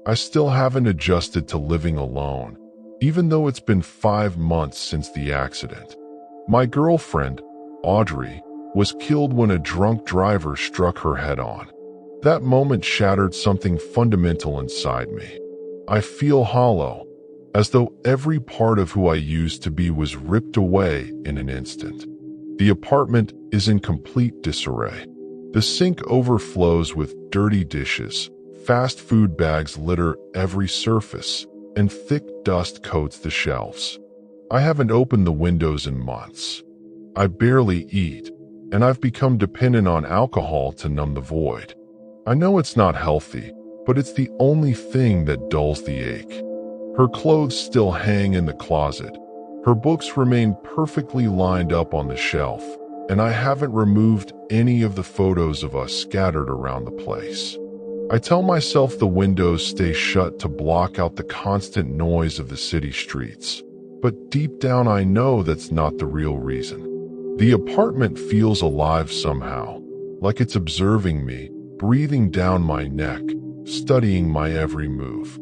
I still haven't adjusted to living alone, even though it's been 5 months since the accident. My girlfriend, Audrey, was killed when a drunk driver struck her head-on. That moment shattered something fundamental inside me. I feel hollow, as though every part of who I used to be was ripped away in an instant. The apartment is in complete disarray. The sink overflows with dirty dishes, fast food bags litter every surface, and thick dust coats the shelves. I haven't opened the windows in months. I barely eat, and I've become dependent on alcohol to numb the void. I know it's not healthy, but it's the only thing that dulls the ache. Her clothes still hang in the closet. Her books remain perfectly lined up on the shelf, and I haven't removed any of the photos of us scattered around the place. I tell myself the windows stay shut to block out the constant noise of the city streets, but deep down I know that's not the real reason. The apartment feels alive somehow, like it's observing me, breathing down my neck, studying my every move.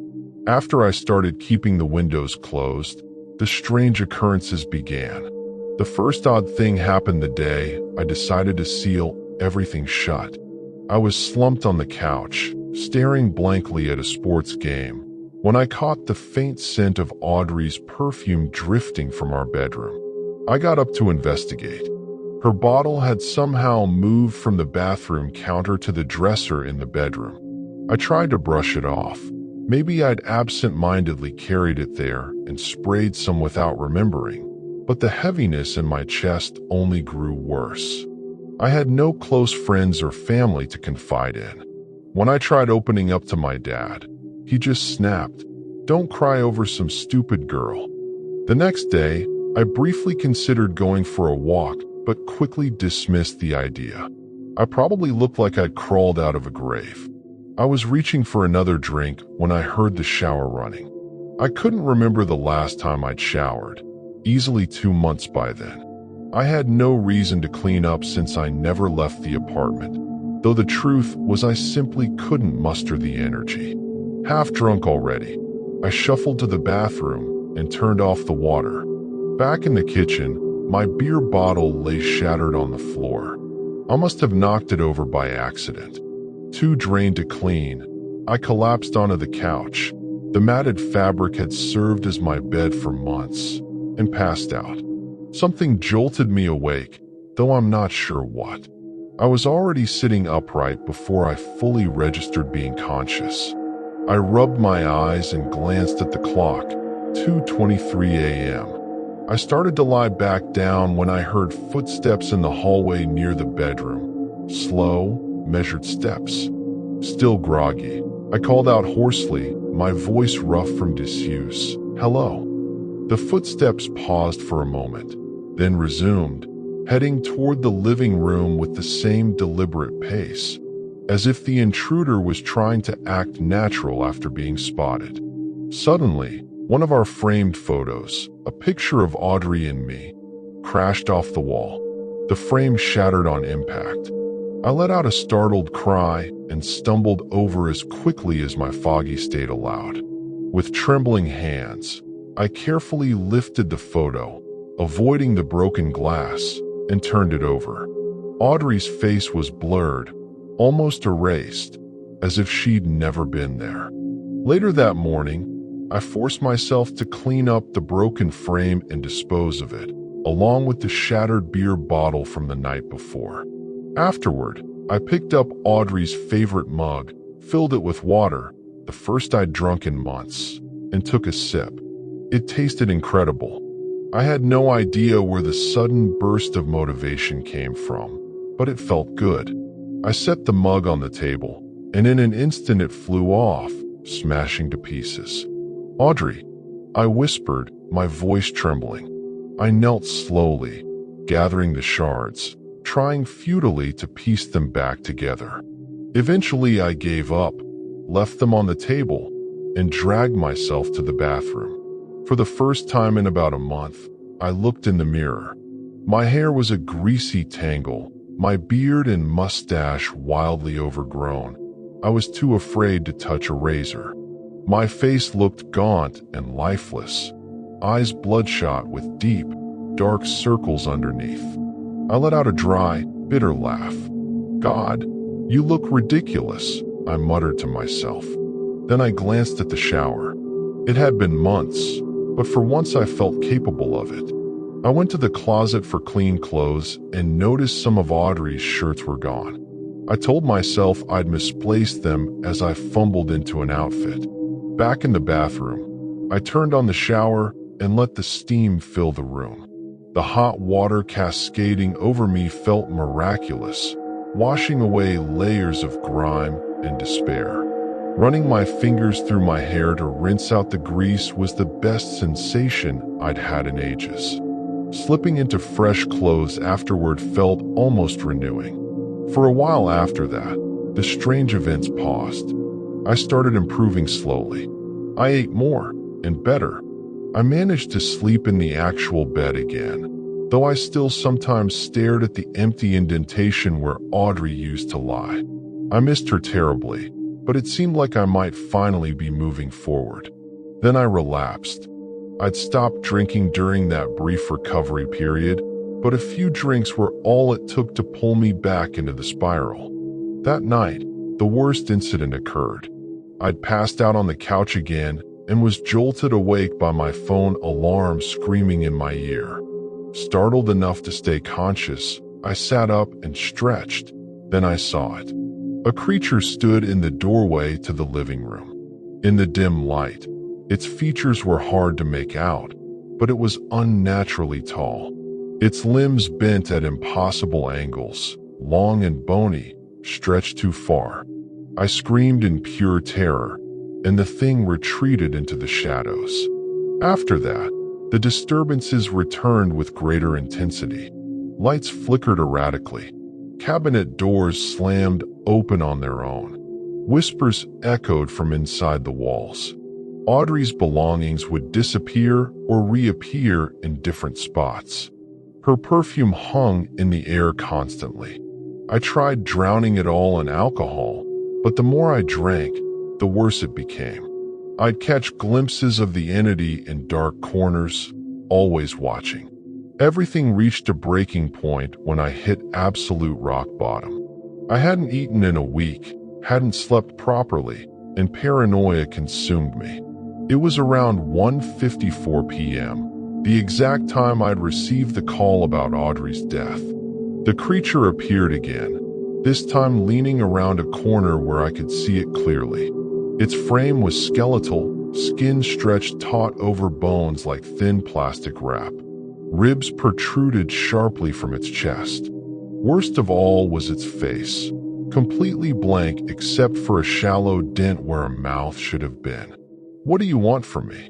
After I started keeping the windows closed, the strange occurrences began. The first odd thing happened the day I decided to seal everything shut. I was slumped on the couch, staring blankly at a sports game, when I caught the faint scent of Audrey's perfume drifting from our bedroom. I got up to investigate. Her bottle had somehow moved from the bathroom counter to the dresser in the bedroom. I tried to brush it off. Maybe I'd absent-mindedly carried it there and sprayed some without remembering, but the heaviness in my chest only grew worse. I had no close friends or family to confide in. When I tried opening up to my dad, he just snapped, "Don't cry over some stupid girl." The next day, I briefly considered going for a walk, but quickly dismissed the idea. I probably looked like I'd crawled out of a grave. I was reaching for another drink when I heard the shower running. I couldn't remember the last time I'd showered, easily 2 months by then. I had no reason to clean up since I never left the apartment, though the truth was I simply couldn't muster the energy. Half drunk already, I shuffled to the bathroom and turned off the water. Back in the kitchen, my beer bottle lay shattered on the floor. I must have knocked it over by accident. Too drained to clean, I collapsed onto the couch. The matted fabric had served as my bed for months, and passed out. Something jolted me awake, though I'm not sure what. I was already sitting upright before I fully registered being conscious. I rubbed my eyes and glanced at the clock, 2:23 a.m. I started to lie back down when I heard footsteps in the hallway near the bedroom. Slow, measured steps. Still groggy, I called out hoarsely, my voice rough from disuse, "Hello." The footsteps paused for a moment, then resumed, heading toward the living room with the same deliberate pace, as if the intruder was trying to act natural after being spotted. Suddenly, one of our framed photos, a picture of Audrey and me, crashed off the wall. The frame shattered on impact. I let out a startled cry and stumbled over as quickly as my foggy state allowed. With trembling hands, I carefully lifted the photo, avoiding the broken glass, and turned it over. Audrey's face was blurred, almost erased, as if she'd never been there. Later that morning, I forced myself to clean up the broken frame and dispose of it, along with the shattered beer bottle from the night before. Afterward, I picked up Audrey's favorite mug, filled it with water, the first I'd drunk in months, and took a sip. It tasted incredible. I had no idea where the sudden burst of motivation came from, but it felt good. I set the mug on the table, and in an instant it flew off, smashing to pieces. "Audrey," I whispered, my voice trembling. I knelt slowly, gathering the shards, trying futilely to piece them back together. Eventually I gave up, left them on the table, and dragged myself to the bathroom. For the first time in about a month, I looked in the mirror. My hair was a greasy tangle, my beard and mustache wildly overgrown. I was too afraid to touch a razor. My face looked gaunt and lifeless, eyes bloodshot with deep, dark circles underneath. I let out a dry, bitter laugh. "God, you look ridiculous," I muttered to myself. Then I glanced at the shower. It had been months, but for once I felt capable of it. I went to the closet for clean clothes and noticed some of Audrey's shirts were gone. I told myself I'd misplaced them as I fumbled into an outfit. Back in the bathroom, I turned on the shower and let the steam fill the room. The hot water cascading over me felt miraculous, washing away layers of grime and despair. Running my fingers through my hair to rinse out the grease was the best sensation I'd had in ages. Slipping into fresh clothes afterward felt almost renewing. For a while after that, the strange events paused. I started improving slowly. I ate more and better. I managed to sleep in the actual bed again, though I still sometimes stared at the empty indentation where Audrey used to lie. I missed her terribly, but it seemed like I might finally be moving forward. Then I relapsed. I'd stopped drinking during that brief recovery period, but a few drinks were all it took to pull me back into the spiral. That night, the worst incident occurred. I'd passed out on the couch again and was jolted awake by my phone alarm screaming in my ear. Startled enough to stay conscious, I sat up and stretched. Then I saw it. A creature stood in the doorway to the living room. In the dim light, its features were hard to make out, but it was unnaturally tall. Its limbs bent at impossible angles, long and bony, stretched too far. I screamed in pure terror, and the thing retreated into the shadows. After that, the disturbances returned with greater intensity. Lights flickered erratically. Cabinet doors slammed open on their own. Whispers echoed from inside the walls. Audrey's belongings would disappear or reappear in different spots. Her perfume hung in the air constantly. I tried drowning it all in alcohol, but the more I drank, the worse it became. I'd catch glimpses of the entity in dark corners, always watching. Everything reached a breaking point when I hit absolute rock bottom. I hadn't eaten in a week, hadn't slept properly, and paranoia consumed me. It was around 1:54 p.m., the exact time I'd received the call about Audrey's death. The creature appeared again, this time leaning around a corner where I could see it clearly. Its frame was skeletal, skin stretched taut over bones like thin plastic wrap. Ribs protruded sharply from its chest. Worst of all was its face, completely blank except for a shallow dent where a mouth should have been. "What do you want from me?"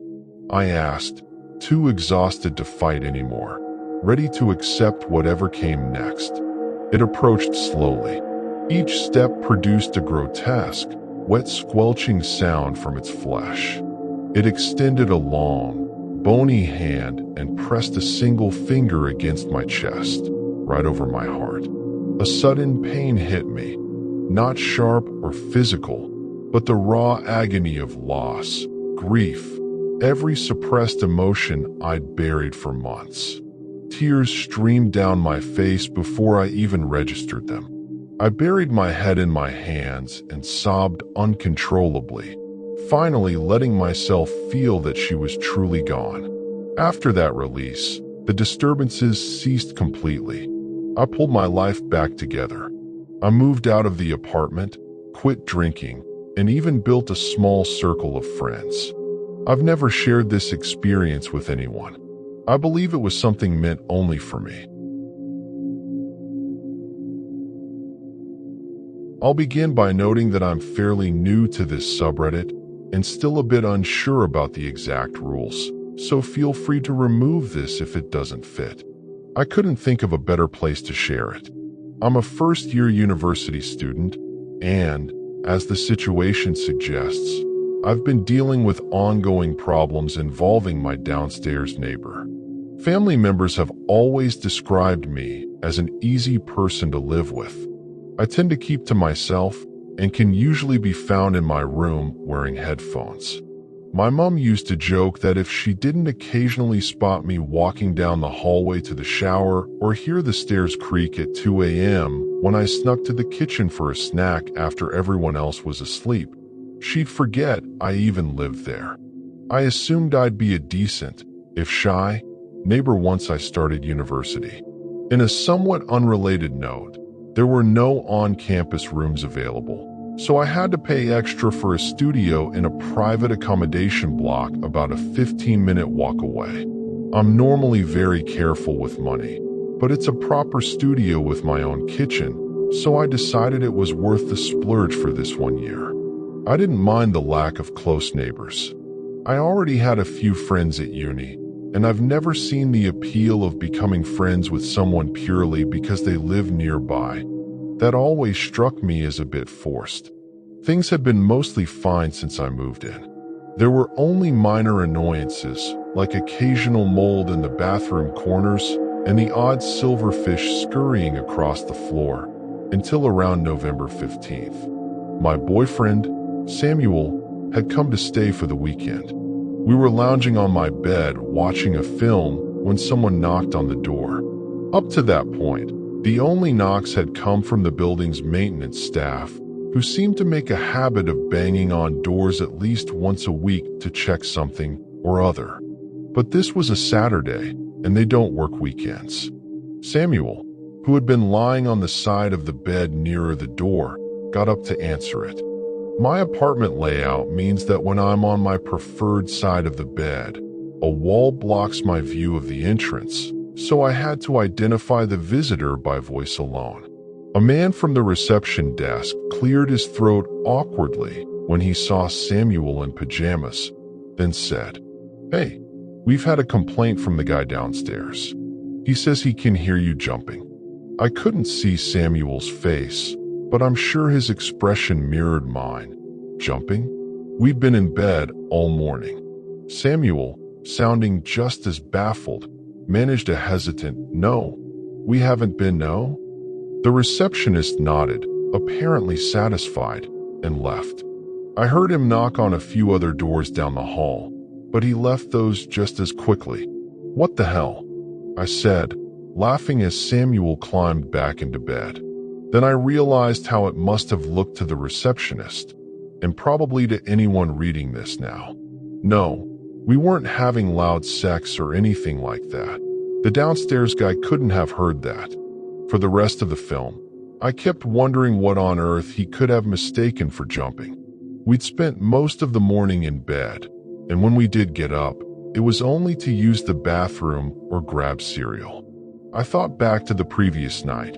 I asked, too exhausted to fight anymore, ready to accept whatever came next. It approached slowly. Each step produced a grotesque, wet squelching sound from its flesh. It extended a long, bony hand and pressed a single finger against my chest, right over my heart. A sudden pain hit me, not sharp or physical, but the raw agony of loss, grief, every suppressed emotion I'd buried for months. Tears streamed down my face before I even registered them. I buried my head in my hands and sobbed uncontrollably, finally letting myself feel that she was truly gone. After that release, the disturbances ceased completely. I pulled my life back together. I moved out of the apartment, quit drinking, and even built a small circle of friends. I've never shared this experience with anyone. I believe it was something meant only for me. I'll begin by noting that I'm fairly new to this subreddit and still a bit unsure about the exact rules, so feel free to remove this if it doesn't fit. I couldn't think of a better place to share it. I'm a first-year university student, and, as the situation suggests, I've been dealing with ongoing problems involving my downstairs neighbor. Family members have always described me as an easy person to live with. I tend to keep to myself and can usually be found in my room wearing headphones. My mom used to joke that if she didn't occasionally spot me walking down the hallway to the shower or hear the stairs creak at 2 a.m. when I snuck to the kitchen for a snack after everyone else was asleep, she'd forget I even lived there. I assumed I'd be a decent, if shy, neighbor once I started university. In a somewhat unrelated note, there were no on-campus rooms available, so I had to pay extra for a studio in a private accommodation block about a 15-minute walk away. I'm normally very careful with money, but it's a proper studio with my own kitchen, so I decided it was worth the splurge for this one year. I didn't mind the lack of close neighbors. I already had a few friends at uni, and I've never seen the appeal of becoming friends with someone purely because they live nearby. That always struck me as a bit forced. Things had been mostly fine since I moved in. There were only minor annoyances, like occasional mold in the bathroom corners and the odd silverfish scurrying across the floor, until around November 15th. My boyfriend, Samuel, had come to stay for the weekend. We were lounging on my bed watching a film when someone knocked on the door. Up to that point, the only knocks had come from the building's maintenance staff, who seemed to make a habit of banging on doors at least once a week to check something or other. But this was a Saturday, and they don't work weekends. Samuel, who had been lying on the side of the bed nearer the door, got up to answer it. My apartment layout means that when I'm on my preferred side of the bed, a wall blocks my view of the entrance, so I had to identify the visitor by voice alone. A man from the reception desk cleared his throat awkwardly when he saw Samuel in pajamas, then said, "Hey, we've had a complaint from the guy downstairs. He says he can hear you jumping." I couldn't see Samuel's face, but I'm sure his expression mirrored mine. Jumping? We'd been in bed all morning. Samuel, sounding just as baffled, managed a hesitant, "No, we haven't been, no?" The receptionist nodded, apparently satisfied, and left. I heard him knock on a few other doors down the hall, but he left those just as quickly. "What the hell?" I said, laughing as Samuel climbed back into bed. Then I realized how it must have looked to the receptionist, and probably to anyone reading this now. No, we weren't having loud sex or anything like that. The downstairs guy couldn't have heard that. For the rest of the film, I kept wondering what on earth he could have mistaken for jumping. We'd spent most of the morning in bed, and when we did get up, it was only to use the bathroom or grab cereal. I thought back to the previous night,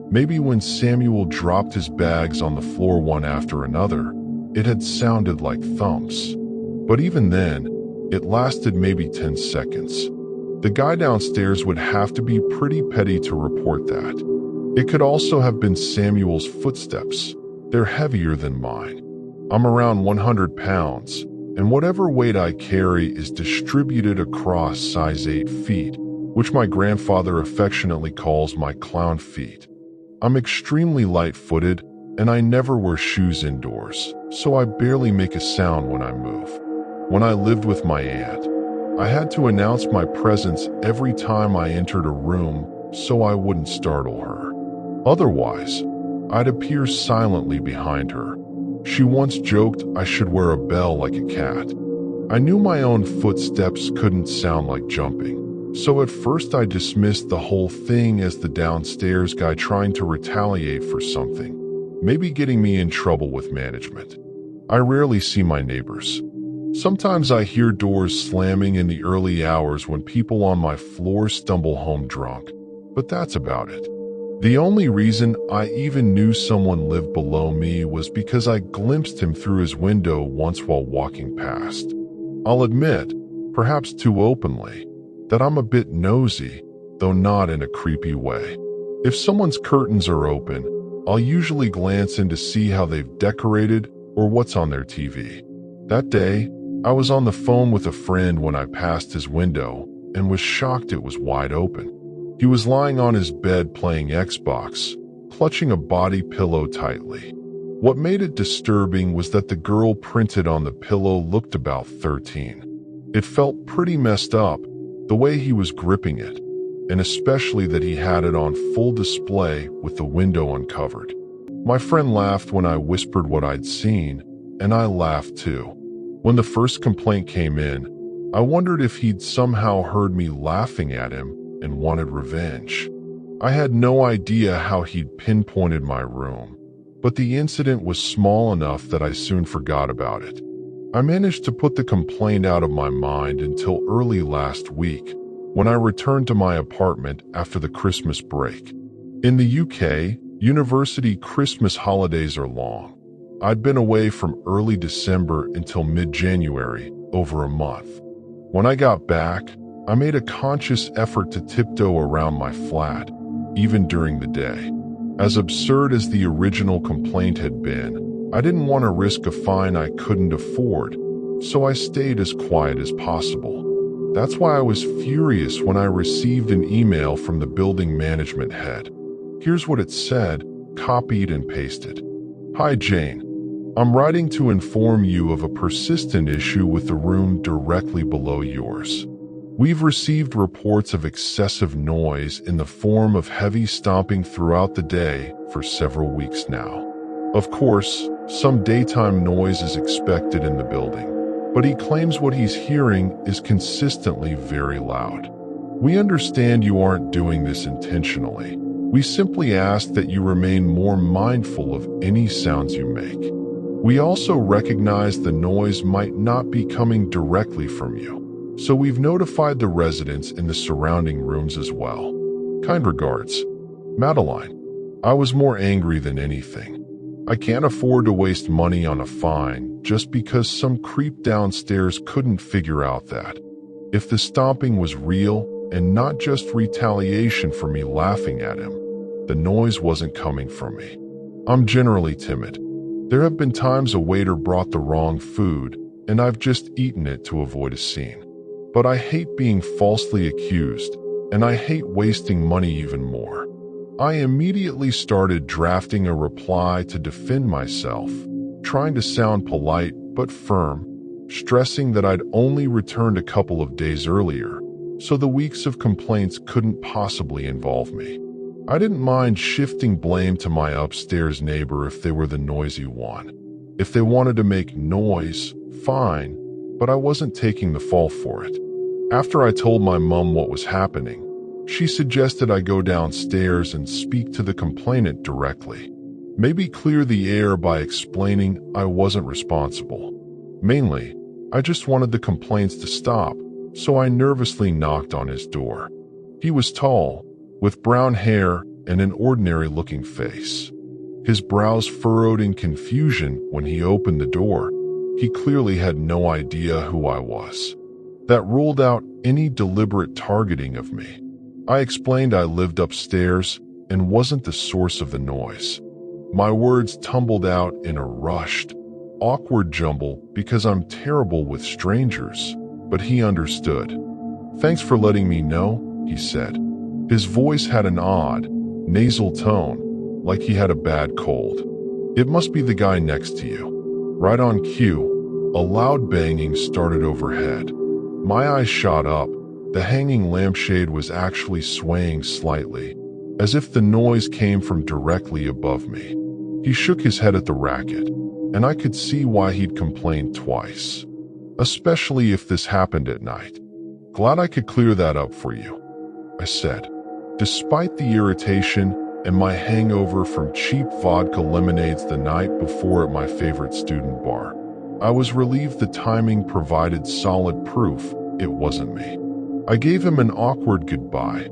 maybe when Samuel dropped his bags on the floor one after another. It had sounded like thumps. But even then, it lasted maybe 10 seconds. The guy downstairs would have to be pretty petty to report that. It could also have been Samuel's footsteps. They're heavier than mine. I'm around 100 pounds, and whatever weight I carry is distributed across size 8 feet, which my grandfather affectionately calls my clown feet. I'm extremely light-footed, and I never wear shoes indoors, so I barely make a sound when I move. When I lived with my aunt, I had to announce my presence every time I entered a room so I wouldn't startle her. Otherwise, I'd appear silently behind her. She once joked I should wear a bell like a cat. I knew my own footsteps couldn't sound like jumping, so at first I dismissed the whole thing as the downstairs guy trying to retaliate for something, maybe getting me in trouble with management. I rarely see my neighbors. Sometimes I hear doors slamming in the early hours when people on my floor stumble home drunk, but that's about it. The only reason I even knew someone lived below me was because I glimpsed him through his window once while walking past. I'll admit, perhaps too openly, that I'm a bit nosy, though not in a creepy way. If someone's curtains are open, I'll usually glance in to see how they've decorated or what's on their TV. That day, I was on the phone with a friend when I passed his window and was shocked it was wide open. He was lying on his bed playing Xbox, clutching a body pillow tightly. What made it disturbing was that the girl printed on the pillow looked about 13. It felt pretty messed up, the way he was gripping it, and especially that he had it on full display with the window uncovered. My friend laughed when I whispered what I'd seen, and I laughed too. When the first complaint came in, I wondered if he'd somehow heard me laughing at him and wanted revenge. I had no idea how he'd pinpointed my room, but the incident was small enough that I soon forgot about it. I managed to put the complaint out of my mind until early last week, when I returned to my apartment after the Christmas break. In the UK, university Christmas holidays are long. I'd been away from early December until mid-January, over a month. When I got back, I made a conscious effort to tiptoe around my flat, even during the day. As absurd as the original complaint had been, I didn't want to risk a fine I couldn't afford, so I stayed as quiet as possible. That's why I was furious when I received an email from the building management head. Here's what it said, copied and pasted. Hi Jane, I'm writing to inform you of a persistent issue with the room directly below yours. We've received reports of excessive noise in the form of heavy stomping throughout the day for several weeks now. Of course, some daytime noise is expected in the building, but he claims what he's hearing is consistently very loud. We understand you aren't doing this intentionally. We simply ask that you remain more mindful of any sounds you make. We also recognize the noise might not be coming directly from you, so we've notified the residents in the surrounding rooms as well. Kind regards, Madeline. I was more angry than anything. I can't afford to waste money on a fine just because some creep downstairs couldn't figure out that if the stomping was real and not just retaliation for me laughing at him, the noise wasn't coming from me. I'm generally timid. There have been times a waiter brought the wrong food, and I've just eaten it to avoid a scene. But I hate being falsely accused, and I hate wasting money even more. I immediately started drafting a reply to defend myself, trying to sound polite but firm, stressing that I'd only returned a couple of days earlier, so the weeks of complaints couldn't possibly involve me. I didn't mind shifting blame to my upstairs neighbor if they were the noisy one. If they wanted to make noise, fine, but I wasn't taking the fall for it. After I told my mom what was happening, she suggested I go downstairs and speak to the complainant directly. Maybe clear the air by explaining I wasn't responsible. Mainly, I just wanted the complaints to stop, so I nervously knocked on his door. He was tall, with brown hair and an ordinary-looking face. His brows furrowed in confusion when he opened the door. He clearly had no idea who I was. That ruled out any deliberate targeting of me. I explained I lived upstairs and wasn't the source of the noise. My words tumbled out in a rushed, awkward jumble because I'm terrible with strangers, but he understood. Thanks for letting me know, he said. His voice had an odd, nasal tone, like he had a bad cold. It must be the guy next to you. Right on cue, a loud banging started overhead. My eyes shot up. The hanging lampshade was actually swaying slightly, as if the noise came from directly above me. He shook his head at the racket, and I could see why he'd complained twice, especially if this happened at night. Glad I could clear that up for you, I said. Despite the irritation and my hangover from cheap vodka lemonades the night before at my favorite student bar, I was relieved the timing provided solid proof it wasn't me. I gave him an awkward goodbye,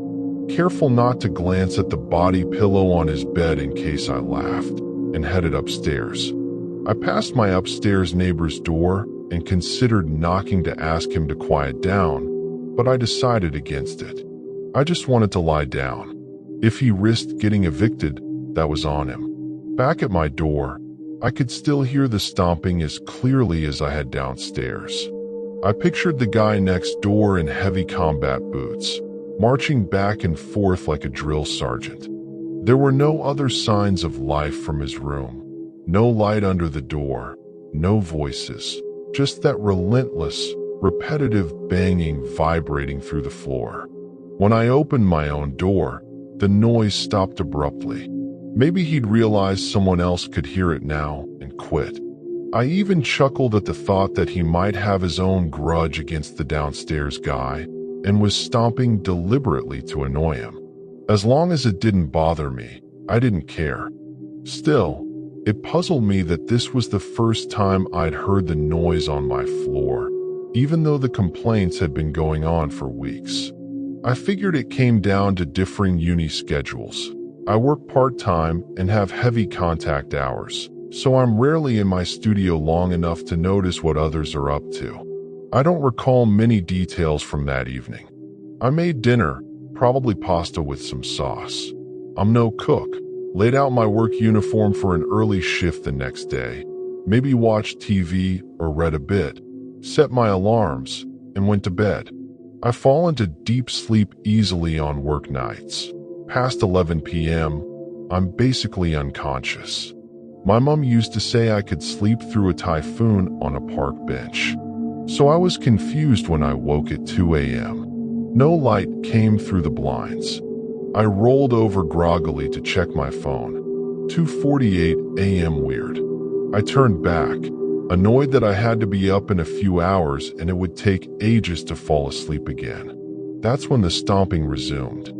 careful not to glance at the body pillow on his bed in case I laughed, and headed upstairs. I passed my upstairs neighbor's door and considered knocking to ask him to quiet down, but I decided against it. I just wanted to lie down. If he risked getting evicted, that was on him. Back at my door, I could still hear the stomping as clearly as I had downstairs. I pictured the guy next door in heavy combat boots, marching back and forth like a drill sergeant. There were no other signs of life from his room, No light under the door, no voices, just that relentless, repetitive banging vibrating through the floor. When I opened my own door, the noise stopped abruptly. Maybe he'd realized someone else could hear it now and quit. I even chuckled at the thought that he might have his own grudge against the downstairs guy and was stomping deliberately to annoy him. As long as it didn't bother me, I didn't care. Still, it puzzled me that this was the first time I'd heard the noise on my floor, even though the complaints had been going on for weeks. I figured it came down to differing uni schedules. I work part-time and have heavy contact hours, so I'm rarely in my studio long enough to notice what others are up to. I don't recall many details from that evening. I made dinner, probably pasta with some sauce. I'm no cook. Laid out my work uniform for an early shift the next day, maybe watched TV or read a bit, set my alarms, and went to bed. I fall into deep sleep easily on work nights. Past 11 p.m., I'm basically unconscious. My mom used to say I could sleep through a typhoon on a park bench. So I was confused when I woke at 2 a.m. No light came through the blinds. I rolled over groggily to check my phone. 2:48 a.m. weird. I turned back, annoyed that I had to be up in a few hours and it would take ages to fall asleep again. That's when the stomping resumed.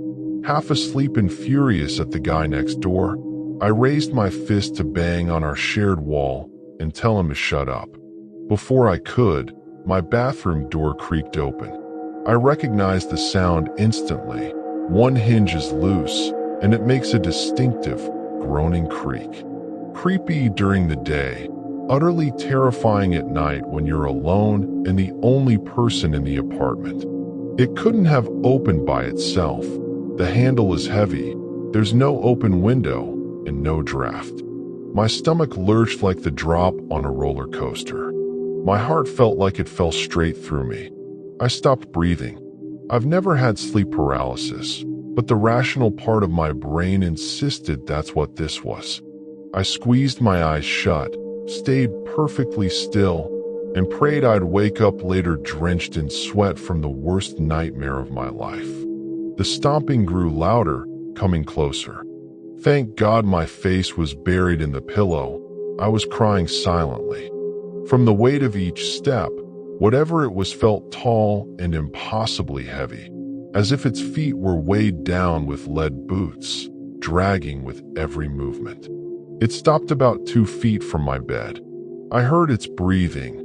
Half asleep and furious at the guy next door, I raised my fist to bang on our shared wall and tell him to shut up. Before I could, my bathroom door creaked open. I recognized the sound instantly. One hinge is loose, and it makes a distinctive, groaning creak. Creepy during the day, utterly terrifying at night when you're alone and the only person in the apartment. It couldn't have opened by itself. The handle is heavy, there's no open window, and no draft. My stomach lurched like the drop on a roller coaster. My heart felt like it fell straight through me. I stopped breathing. I've never had sleep paralysis, but the rational part of my brain insisted that's what this was. I squeezed my eyes shut, stayed perfectly still, and prayed I'd wake up later drenched in sweat from the worst nightmare of my life. The stomping grew louder, coming closer. Thank God my face was buried in the pillow. I was crying silently. From the weight of each step, whatever it was felt tall and impossibly heavy, as if its feet were weighed down with lead boots, dragging with every movement. It stopped about 2 feet from my bed. I heard its breathing,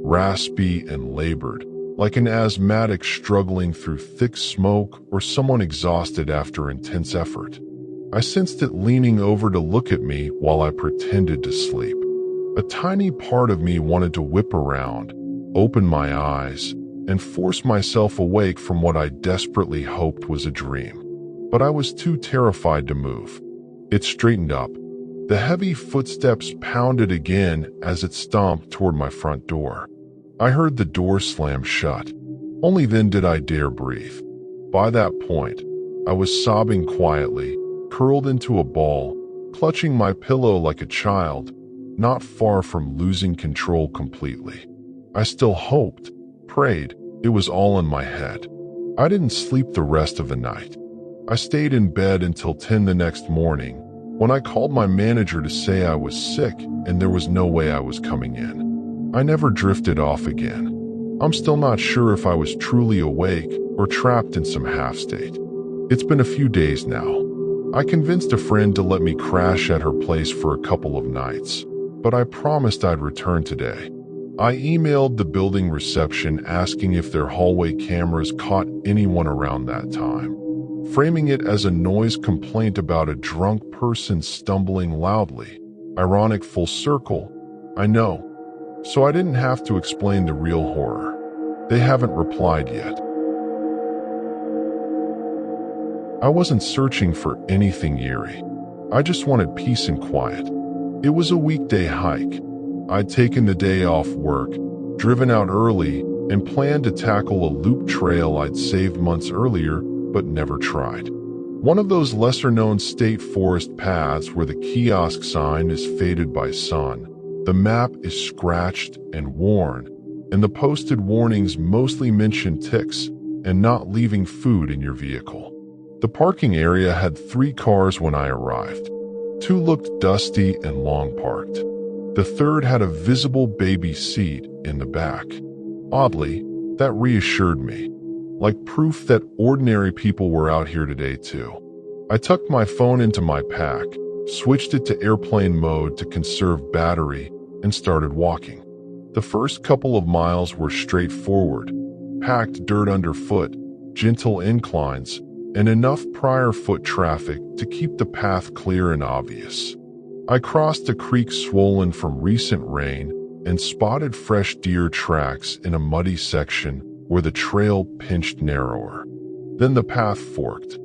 raspy and labored, like an asthmatic struggling through thick smoke or someone exhausted after intense effort. I sensed it leaning over to look at me while I pretended to sleep. A tiny part of me wanted to whip around, open my eyes, and force myself awake from what I desperately hoped was a dream. But I was too terrified to move. It straightened up. The heavy footsteps pounded again as it stomped toward my front door. I heard the door slam shut. Only then did I dare breathe. By that point, I was sobbing quietly, curled into a ball, clutching my pillow like a child, not far from losing control completely. I still hoped, prayed, it was all in my head. I didn't sleep the rest of the night. I stayed in bed until 10 the next morning, when I called my manager to say I was sick and there was no way I was coming in. I never drifted off again. I'm still not sure if I was truly awake or trapped in some half-state. It's been a few days now. I convinced a friend to let me crash at her place for a couple of nights, but I promised I'd return today. I emailed the building reception asking if their hallway cameras caught anyone around that time, framing it as a noise complaint about a drunk person stumbling loudly. Ironic full circle, I know. So I didn't have to explain the real horror. They haven't replied yet. I wasn't searching for anything eerie. I just wanted peace and quiet. It was a weekday hike. I'd taken the day off work, driven out early, and planned to tackle a loop trail I'd saved months earlier but never tried. One of those lesser-known state forest paths where the kiosk sign is faded by sun, the map is scratched and worn, and the posted warnings mostly mention ticks and not leaving food in your vehicle. The parking area had 3 cars when I arrived. 2 looked dusty and long parked. The third had a visible baby seat in the back. Oddly, that reassured me, like proof that ordinary people were out here today too. I tucked my phone into my pack, switched it to airplane mode to conserve battery, and started walking. The first couple of miles were straightforward, packed dirt underfoot, gentle inclines, and enough prior foot traffic to keep the path clear and obvious. I crossed a creek swollen from recent rain and spotted fresh deer tracks in a muddy section where the trail pinched narrower. Then the path forked.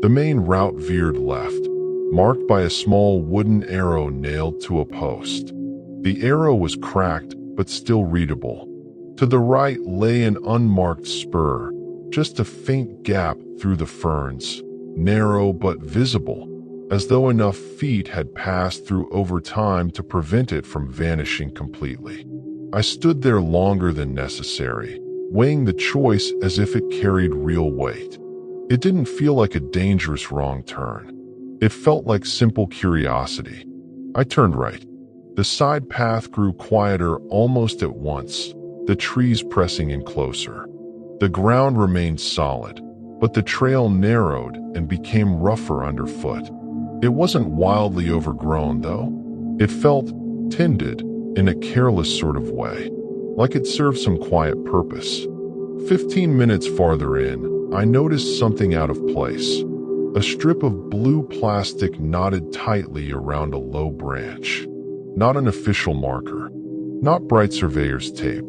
The main route veered left, marked by a small wooden arrow nailed to a post. The arrow was cracked but still readable. To the right lay an unmarked spur, just a faint gap through the ferns, narrow but visible, as though enough feet had passed through over time to prevent it from vanishing completely. I stood there longer than necessary, weighing the choice as if it carried real weight. It didn't feel like a dangerous wrong turn. It felt like simple curiosity. I turned right. The side path grew quieter almost at once, the trees pressing in closer. The ground remained solid, but the trail narrowed and became rougher underfoot. It wasn't wildly overgrown, though. It felt tended in a careless sort of way, like it served some quiet purpose. 15 minutes farther in, I noticed something out of place. A strip of blue plastic knotted tightly around a low branch. Not an official marker, not bright surveyor's tape,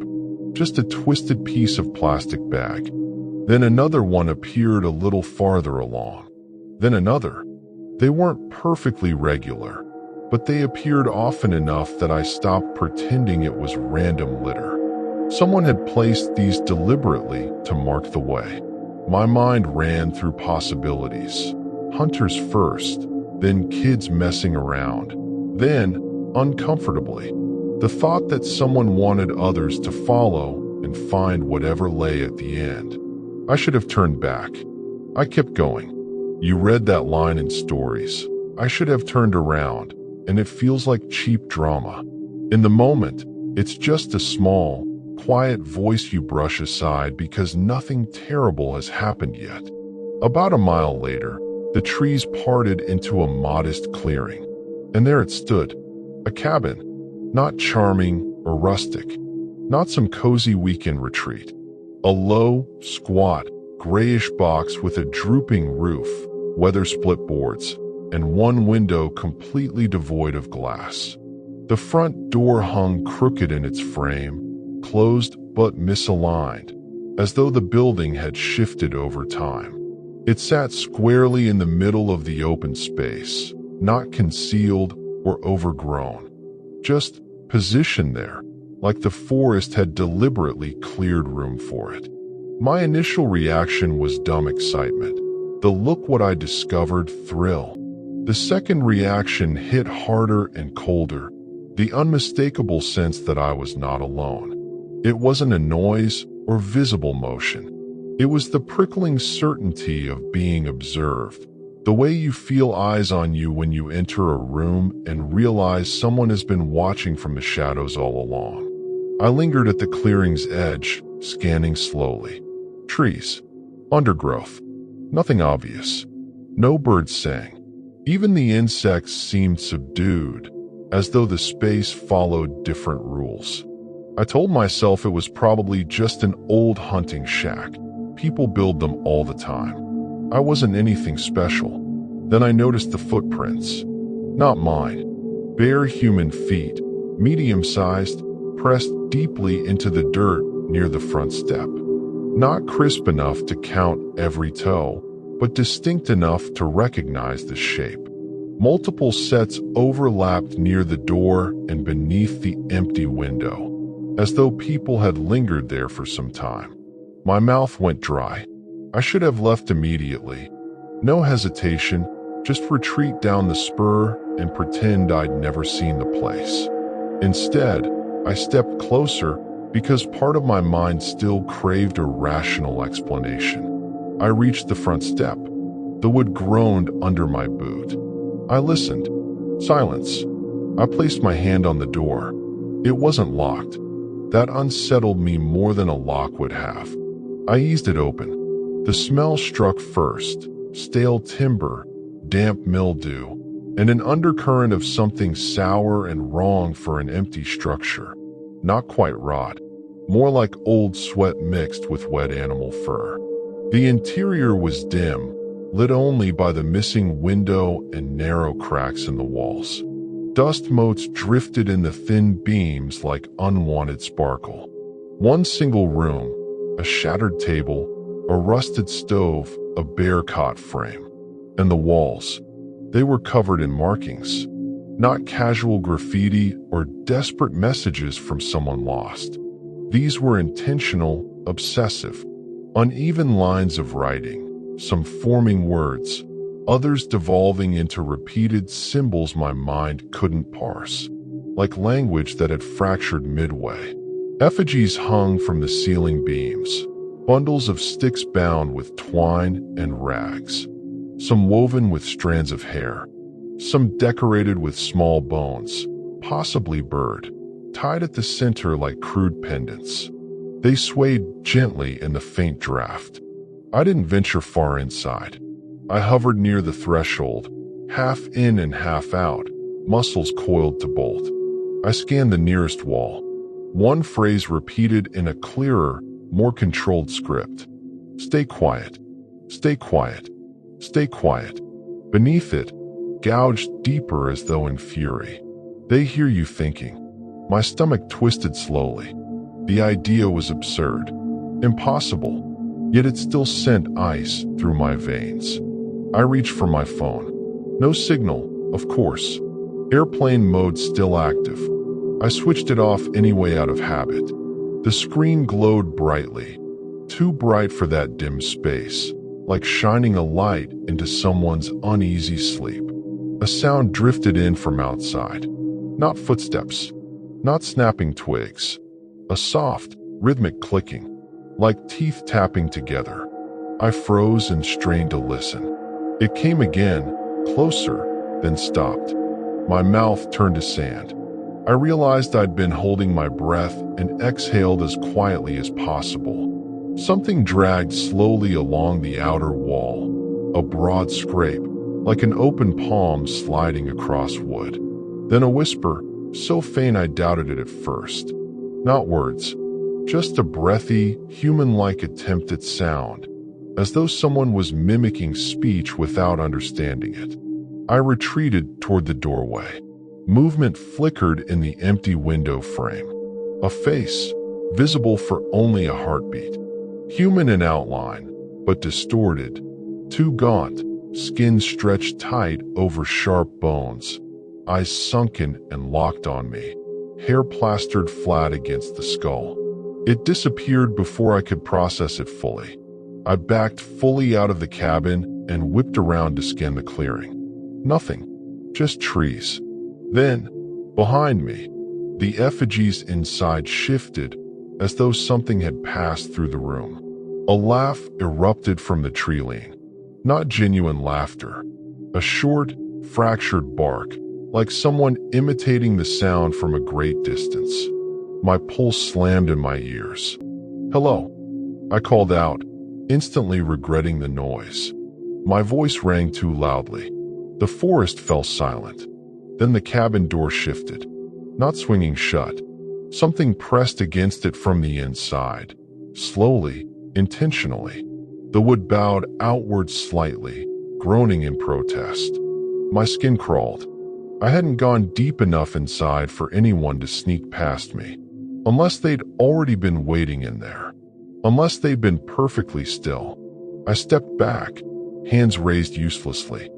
just a twisted piece of plastic bag. Then another one appeared a little farther along. Then another. They weren't perfectly regular, but they appeared often enough that I stopped pretending it was random litter. Someone had placed these deliberately to mark the way. My mind ran through possibilities. Hunters first, then kids messing around, then, uncomfortably, the thought that someone wanted others to follow and find whatever lay at the end. I should have turned back. I kept going. You read that line in stories. I should have turned around, and it feels like cheap drama. In the moment, it's just a small, quiet voice you brush aside because nothing terrible has happened yet. About a mile later, the trees parted into a modest clearing, and there it stood, a cabin, not charming or rustic, not some cozy weekend retreat. A low, squat, grayish box with a drooping roof, weather-split boards, and one window completely devoid of glass. The front door hung crooked in its frame, closed but misaligned, as though the building had shifted over time. It sat squarely in the middle of the open space, not concealed or overgrown, just positioned there, like the forest had deliberately cleared room for it. My initial reaction was dumb excitement, the look what I discovered thrill. The second reaction hit harder and colder, the unmistakable sense that I was not alone. It wasn't a noise or visible motion. It was the prickling certainty of being observed, the way you feel eyes on you when you enter a room and realize someone has been watching from the shadows all along. I lingered at the clearing's edge, scanning slowly. Trees, undergrowth, nothing obvious. No birds sang. Even the insects seemed subdued, as though the space followed different rules. I told myself it was probably just an old hunting shack. People build them all the time. I wasn't anything special. Then I noticed the footprints. Not mine. Bare human feet, medium-sized, pressed deeply into the dirt near the front step. Not crisp enough to count every toe, but distinct enough to recognize the shape. Multiple sets overlapped near the door and beneath the empty window, as though people had lingered there for some time. My mouth went dry. I should have left immediately, No hesitation, just retreat down the spur and pretend I'd never seen the place. Instead, I stepped closer because part of my mind still craved a rational explanation. I reached the front step. The wood groaned under my boot. I listened. Silence. I placed my hand on the door. It wasn't locked. That unsettled me more than a lock would have. I eased it open. The smell struck first. Stale timber, damp mildew, and an undercurrent of something sour and wrong for an empty structure. Not quite rot. More like old sweat mixed with wet animal fur. The interior was dim, lit only by the missing window and narrow cracks in the walls. Dust motes drifted in the thin beams like unwanted sparkle. One single room, a shattered table, a rusted stove, a bare cot frame. And the walls, they were covered in markings. Not casual graffiti or desperate messages from someone lost. These were intentional, obsessive, uneven lines of writing, some forming words, others devolving into repeated symbols my mind couldn't parse, like language that had fractured midway. Effigies hung from the ceiling beams, bundles of sticks bound with twine and rags, some woven with strands of hair, some decorated with small bones, possibly bird, tied at the center like crude pendants. They swayed gently in the faint draft. I didn't venture far inside. I hovered near the threshold, half in and half out, muscles coiled to bolt. I scanned the nearest wall. One phrase repeated in a clearer, more controlled script. Stay quiet. Stay quiet. Stay quiet. Beneath it, gouged deeper as though in fury. They hear you thinking. My stomach twisted slowly. The idea was absurd. Impossible. Yet it still sent ice through my veins. I reached for my phone. No signal, of course. Airplane mode still active. I switched it off anyway out of habit. The screen glowed brightly. Too bright for that dim space, like shining a light into someone's uneasy sleep. A sound drifted in from outside. Not footsteps. Not snapping twigs. A soft, rhythmic clicking, like teeth tapping together. I froze and strained to listen. It came again, closer, then stopped. My mouth turned to sand. I realized I'd been holding my breath and exhaled as quietly as possible. Something dragged slowly along the outer wall, a broad scrape, like an open palm sliding across wood. Then a whisper, so faint I doubted it at first. Not words, just a breathy, human-like attempt at sound, as though someone was mimicking speech without understanding it. I retreated toward the doorway. Movement flickered in the empty window frame. A face, visible for only a heartbeat. Human in outline, but distorted. Too gaunt, skin stretched tight over sharp bones. Eyes sunken and locked on me. Hair plastered flat against the skull. It disappeared before I could process it fully. I backed fully out of the cabin and whipped around to scan the clearing. Nothing. Just trees. Then, behind me, the effigies inside shifted as though something had passed through the room. A laugh erupted from the tree-line. Not genuine laughter. A short, fractured bark, like someone imitating the sound from a great distance. My pulse slammed in my ears. "Hello," I called out, instantly regretting the noise. My voice rang too loudly. The forest fell silent. Then the cabin door shifted, not swinging shut. Something pressed against it from the inside, slowly, intentionally. The wood bowed outward slightly, groaning in protest. My skin crawled. I hadn't gone deep enough inside for anyone to sneak past me. Unless they'd already been waiting in there. Unless they'd been perfectly still. I stepped back, hands raised uselessly.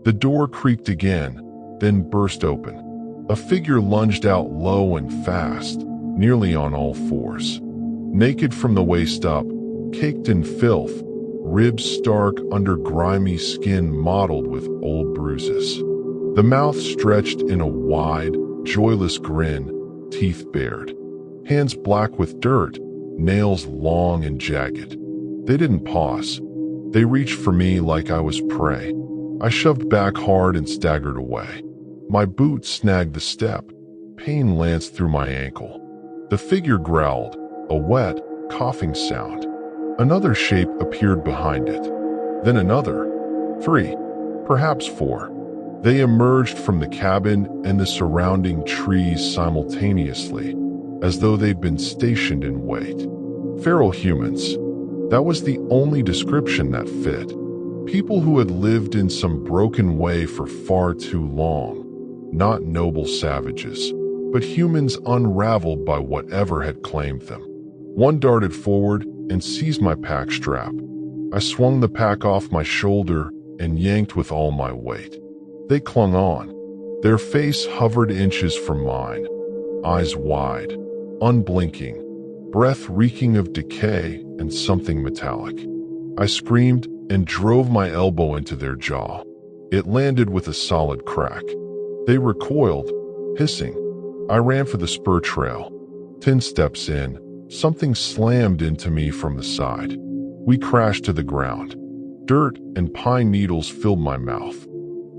The door creaked again, then burst open. A figure lunged out low and fast, nearly on all fours. Naked from the waist up, caked in filth, ribs stark under grimy skin mottled with old bruises. The mouth stretched in a wide, joyless grin, teeth bared. Hands black with dirt, nails long and jagged. They didn't pause. They reached for me like I was prey. I shoved back hard and staggered away. My boot snagged the step. Pain lanced through my ankle. The figure growled, a wet, coughing sound. Another shape appeared behind it. Then another. 3, perhaps 4. They emerged from the cabin and the surrounding trees simultaneously, as though they'd been stationed in wait. Feral humans. That was the only description that fit. People who had lived in some broken way for far too long. Not noble savages, but humans unraveled by whatever had claimed them. One darted forward and seized my pack strap. I swung the pack off my shoulder and yanked with all my weight. They clung on. Their face hovered inches from mine, eyes wide, unblinking, breath reeking of decay and something metallic. I screamed and drove my elbow into their jaw. It landed with a solid crack. They recoiled, hissing. I ran for the spur trail. 10 steps in, something slammed into me from the side. We crashed to the ground. Dirt and pine needles filled my mouth.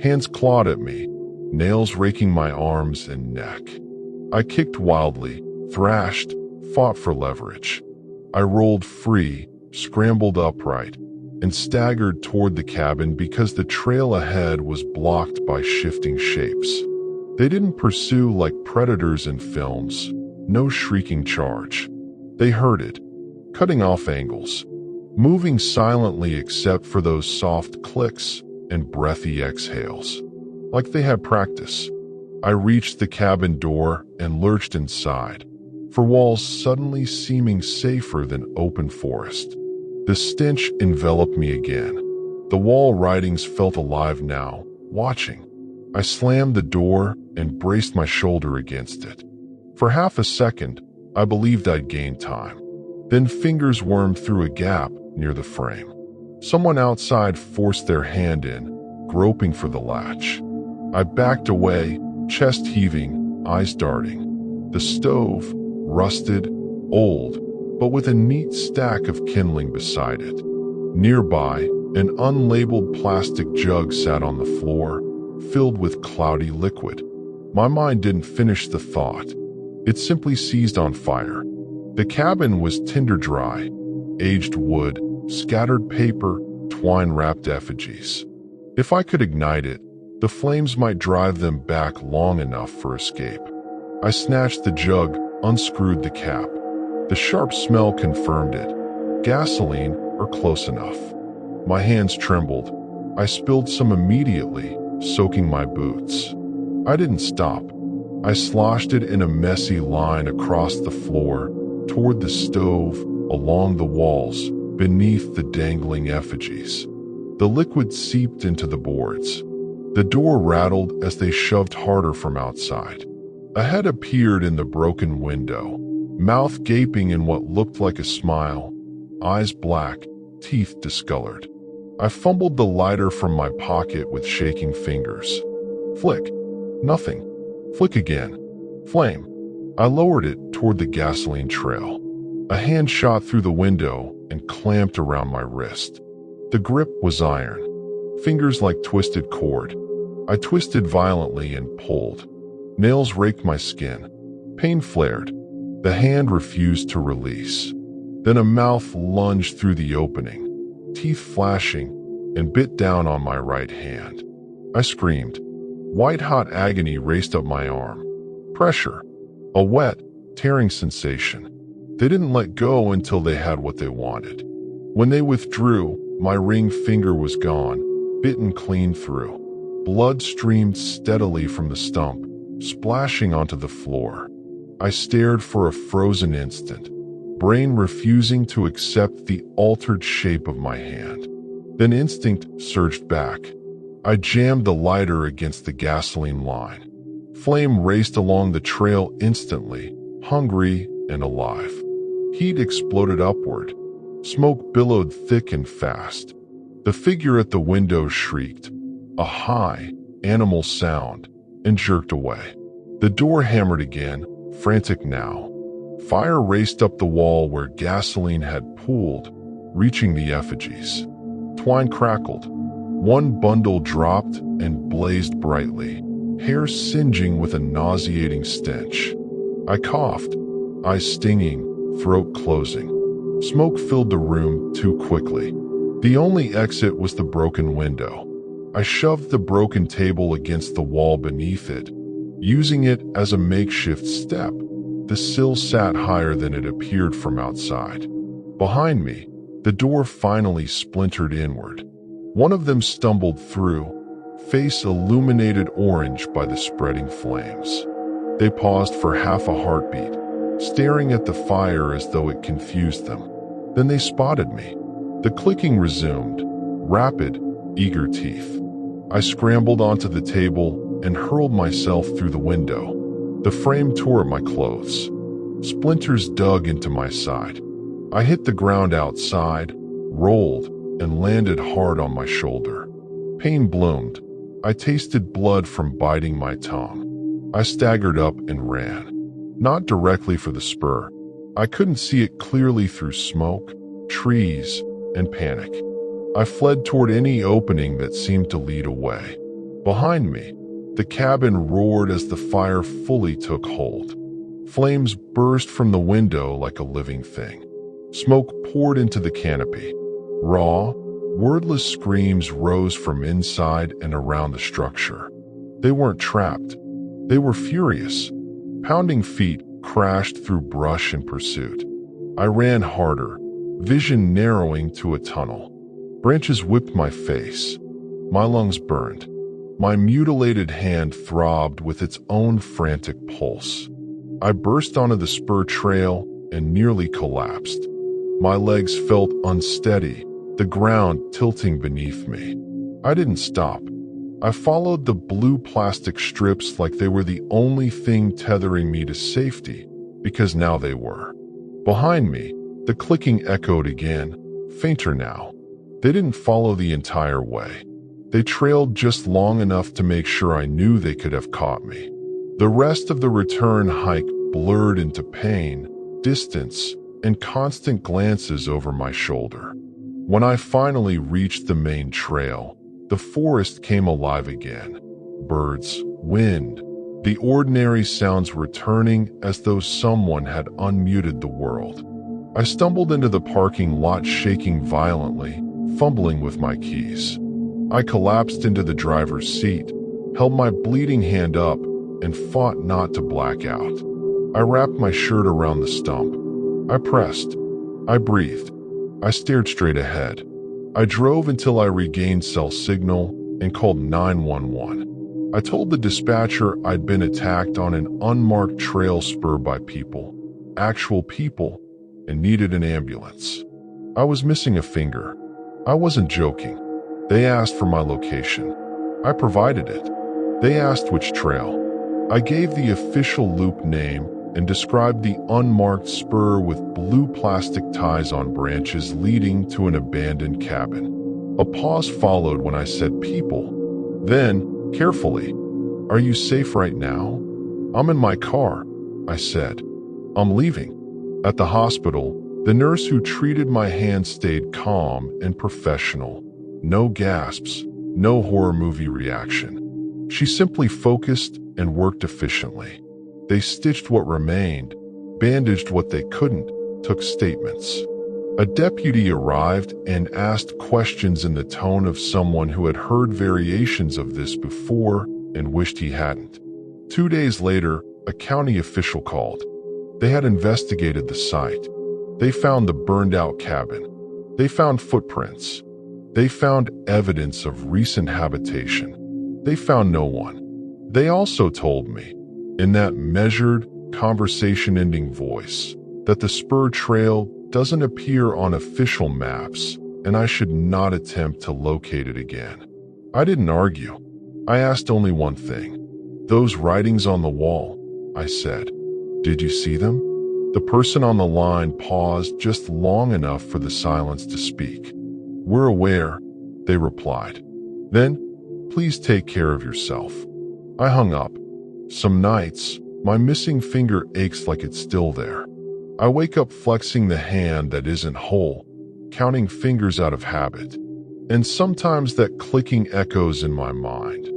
Hands clawed at me, nails raking my arms and neck. I kicked wildly, thrashed, fought for leverage. I rolled free, scrambled upright, and staggered toward the cabin because the trail ahead was blocked by shifting shapes. They didn't pursue like predators in films, no shrieking charge. They herded, cutting off angles, moving silently except for those soft clicks and breathy exhales. Like they had practice. I reached the cabin door and lurched inside, for walls suddenly seeming safer than open forest. The stench enveloped me again. The wall writings felt alive now, watching. I slammed the door and braced my shoulder against it. For half a second, I believed I'd gained time. Then fingers wormed through a gap near the frame. Someone outside forced their hand in, groping for the latch. I backed away, chest heaving, eyes darting. The stove, rusted, old, but with a neat stack of kindling beside it. Nearby, an unlabeled plastic jug sat on the floor, filled with cloudy liquid. My mind didn't finish the thought. It simply seized on fire. The cabin was tinder dry, aged wood, scattered paper, twine-wrapped effigies. If I could ignite it, the flames might drive them back long enough for escape. I snatched the jug, unscrewed the cap. The sharp smell confirmed it. Gasoline, or close enough. My hands trembled. I spilled some immediately, soaking my boots. I didn't stop. I sloshed it in a messy line across the floor, toward the stove, along the walls, beneath the dangling effigies. The liquid seeped into the boards. The door rattled as they shoved harder from outside. A head appeared in the broken window, mouth gaping in what looked like a smile, eyes black, teeth discolored. I fumbled the lighter from my pocket with shaking fingers. Flick. Nothing. Flick again. Flame. I lowered it toward the gasoline trail. A hand shot through the window and clamped around my wrist. The grip was iron, fingers like twisted cord. I twisted violently and pulled. Nails raked my skin. Pain flared. The hand refused to release. Then a mouth lunged through the opening, teeth flashing, and bit down on my right hand. I screamed. White-hot agony raced up my arm. Pressure. A wet, tearing sensation. They didn't let go until they had what they wanted. When they withdrew, my ring finger was gone, bitten clean through. Blood streamed steadily from the stump, splashing onto the floor. I stared for a frozen instant, brain refusing to accept the altered shape of my hand. Then instinct surged back. I jammed the lighter against the gasoline line. Flame raced along the trail instantly, hungry and alive. Heat exploded upward. Smoke billowed thick and fast. The figure at the window shrieked, a high, animal sound, and jerked away. The door hammered again, frantic now. Fire raced up the wall where gasoline had pooled, reaching the effigies. Twine crackled. One bundle dropped and blazed brightly, hair singeing with a nauseating stench. I coughed, eyes stinging, throat closing. Smoke filled the room too quickly. The only exit was the broken window. I shoved the broken table against the wall beneath it, using it as a makeshift step. The sill sat higher than it appeared from outside. Behind me, the door finally splintered inward. One of them stumbled through, face illuminated orange by the spreading flames. They paused for half a heartbeat, staring at the fire as though it confused them. Then they spotted me. The clicking resumed, rapid, eager teeth. I scrambled onto the table and hurled myself through the window. The frame tore at my clothes. Splinters dug into my side. I hit the ground outside, rolled, and landed hard on my shoulder. Pain bloomed. I tasted blood from biting my tongue. I staggered up and ran. Not directly for the spur. I couldn't see it clearly through smoke, trees, and panic. I fled toward any opening that seemed to lead away. Behind me, the cabin roared as the fire fully took hold. Flames burst from the window like a living thing. Smoke poured into the canopy. Raw, wordless screams rose from inside and around the structure. They weren't trapped. They were furious. Pounding feet crashed through brush in pursuit. I ran harder, vision narrowing to a tunnel. Branches whipped my face. My lungs burned. My mutilated hand throbbed with its own frantic pulse. I burst onto the spur trail and nearly collapsed. My legs felt unsteady, the ground tilting beneath me. I didn't stop. I followed the blue plastic strips like they were the only thing tethering me to safety, because now they were. Behind me, the clicking echoed again, fainter now. They didn't follow the entire way. They trailed just long enough to make sure I knew they could have caught me. The rest of the return hike blurred into pain, distance, and constant glances over my shoulder. When I finally reached the main trail, the forest came alive again. Birds, wind, the ordinary sounds returning as though someone had unmuted the world. I stumbled into the parking lot shaking violently, fumbling with my keys. I collapsed into the driver's seat, held my bleeding hand up, and fought not to black out. I wrapped my shirt around the stump. I pressed. I breathed. I stared straight ahead. I drove until I regained cell signal and called 911. I told the dispatcher I'd been attacked on an unmarked trail spur by people, actual people, and needed an ambulance. I was missing a finger. I wasn't joking. They asked for my location. I provided it. They asked which trail. I gave the official loop name and described the unmarked spur with blue plastic ties on branches leading to an abandoned cabin. A pause followed when I said people. Then, carefully, "Are you safe right now?" "I'm in my car," I said. "I'm leaving." At the hospital, the nurse who treated my hand stayed calm and professional. No gasps, no horror movie reaction. She simply focused and worked efficiently. They stitched what remained, bandaged what they couldn't, took statements. A deputy arrived and asked questions in the tone of someone who had heard variations of this before and wished he hadn't. 2 days later, a county official called. They had investigated the site. They found the burned-out cabin. They found footprints. They found evidence of recent habitation. They found no one. They also told me, in that measured, conversation-ending voice, that the spur trail doesn't appear on official maps, and I should not attempt to locate it again. I didn't argue. I asked only one thing. "Those writings on the wall," I said. "Did you see them?" The person on the line paused just long enough for the silence to speak. "We're aware," they replied. "Then, please take care of yourself." I hung up. Some nights, my missing finger aches like it's still there. I wake up flexing the hand that isn't whole, counting fingers out of habit. And sometimes that clicking echoes in my mind.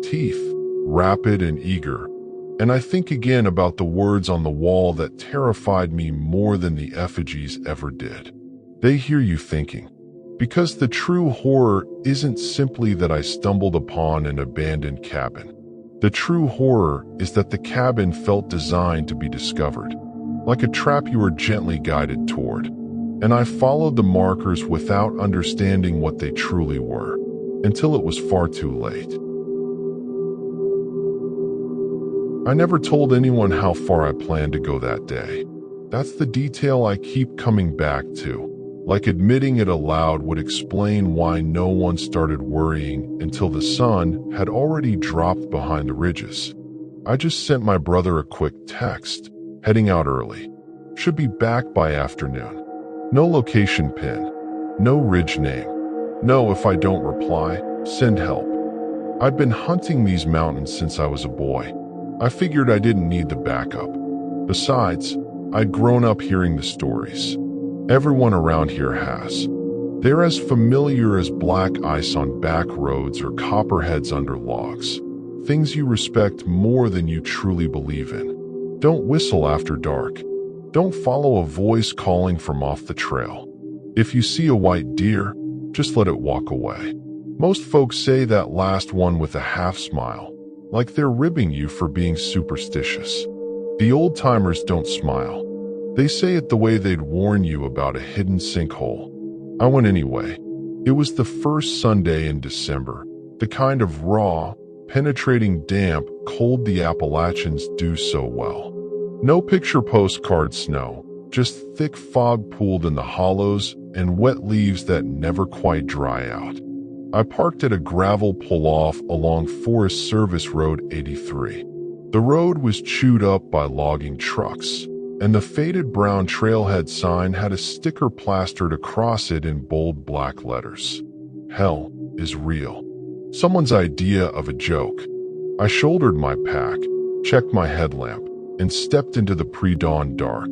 Teeth, rapid and eager. And I think again about the words on the wall that terrified me more than the effigies ever did. They hear you thinking. Because the true horror isn't simply that I stumbled upon an abandoned cabin. The true horror is that the cabin felt designed to be discovered, like a trap you were gently guided toward. And I followed the markers without understanding what they truly were, until it was far too late. I never told anyone how far I planned to go that day. That's the detail I keep coming back to. Like admitting it aloud would explain why no one started worrying until the sun had already dropped behind the ridges. I just sent my brother a quick text, heading out early. Should be back by afternoon. No location pin. No ridge name. No, if I don't reply, send help. I'd been hunting these mountains since I was a boy. I figured I didn't need the backup. Besides, I'd grown up hearing the stories. Everyone around here has. They're as familiar as black ice on back roads or copperheads under logs. Things you respect more than you truly believe in. Don't whistle after dark. Don't follow a voice calling from off the trail. If you see a white deer, just let it walk away. Most folks say that last one with a half smile, like they're ribbing you for being superstitious. The old-timers don't smile. They say it the way they'd warn you about a hidden sinkhole. I went anyway. It was the first Sunday in December, the kind of raw, penetrating damp cold the Appalachians do so well. No picture postcard snow, just thick fog pooled in the hollows and wet leaves that never quite dry out. I parked at a gravel pull-off along Forest Service Road 83. The road was chewed up by logging trucks, and the faded brown trailhead sign had a sticker plastered across it in bold black letters. Hell is real. Someone's idea of a joke. I shouldered my pack, checked my headlamp, and stepped into the pre-dawn dark.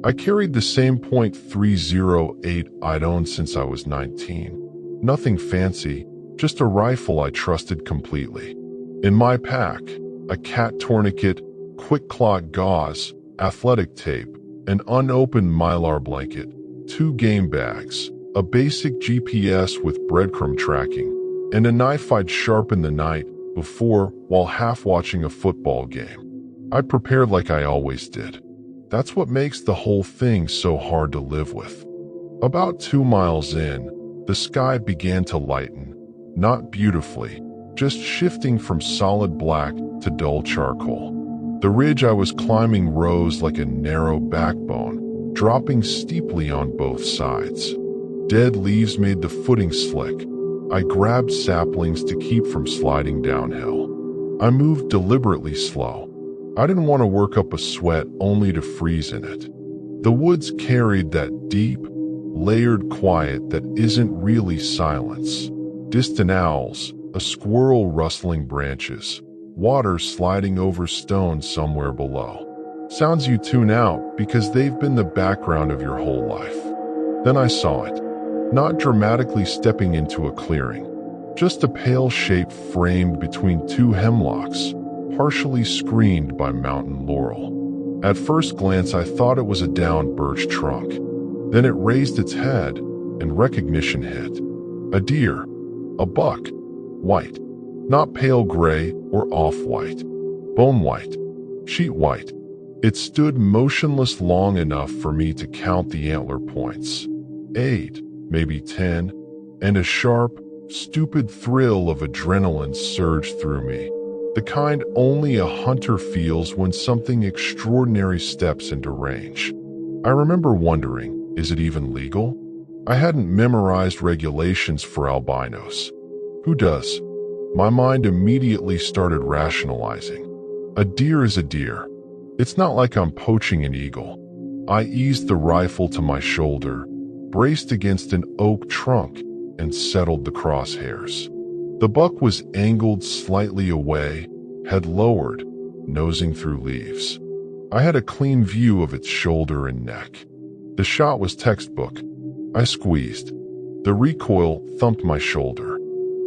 I carried the same .308 I'd owned since I was 19. Nothing fancy, just a rifle I trusted completely. In my pack, a cat tourniquet, quick clot gauze, athletic tape, an unopened Mylar blanket, 2 game bags, a basic GPS with breadcrumb tracking, and a knife I'd sharpened the night before while half watching a football game. I'd prepared like I always did. That's what makes the whole thing so hard to live with. About 2 miles in, the sky began to lighten, not beautifully, just shifting from solid black to dull charcoal. The ridge I was climbing rose like a narrow backbone, dropping steeply on both sides. Dead leaves made the footing slick. I grabbed saplings to keep from sliding downhill. I moved deliberately slow. I didn't want to work up a sweat only to freeze in it. The woods carried that deep, layered quiet that isn't really silence. Distant owls, a squirrel rustling branches, water sliding over stone somewhere below. Sounds you tune out because they've been the background of your whole life. Then I saw it, not dramatically stepping into a clearing, just a pale shape framed between 2 hemlocks, partially screened by mountain laurel. At first glance, I thought it was a downed birch trunk. Then it raised its head, and recognition hit. A deer, a buck, white. Not pale gray or off-white, bone white, sheet white. It stood motionless long enough for me to count the antler points. 8, maybe 10, and a sharp, stupid thrill of adrenaline surged through me. The kind only a hunter feels when something extraordinary steps into range. I remember wondering, is it even legal? I hadn't memorized regulations for albinos. Who does? My mind immediately started rationalizing. A deer is a deer. It's not like I'm poaching an eagle. I eased the rifle to my shoulder, braced against an oak trunk, and settled the crosshairs. The buck was angled slightly away, head lowered, nosing through leaves. I had a clean view of its shoulder and neck. The shot was textbook. I squeezed. The recoil thumped my shoulder.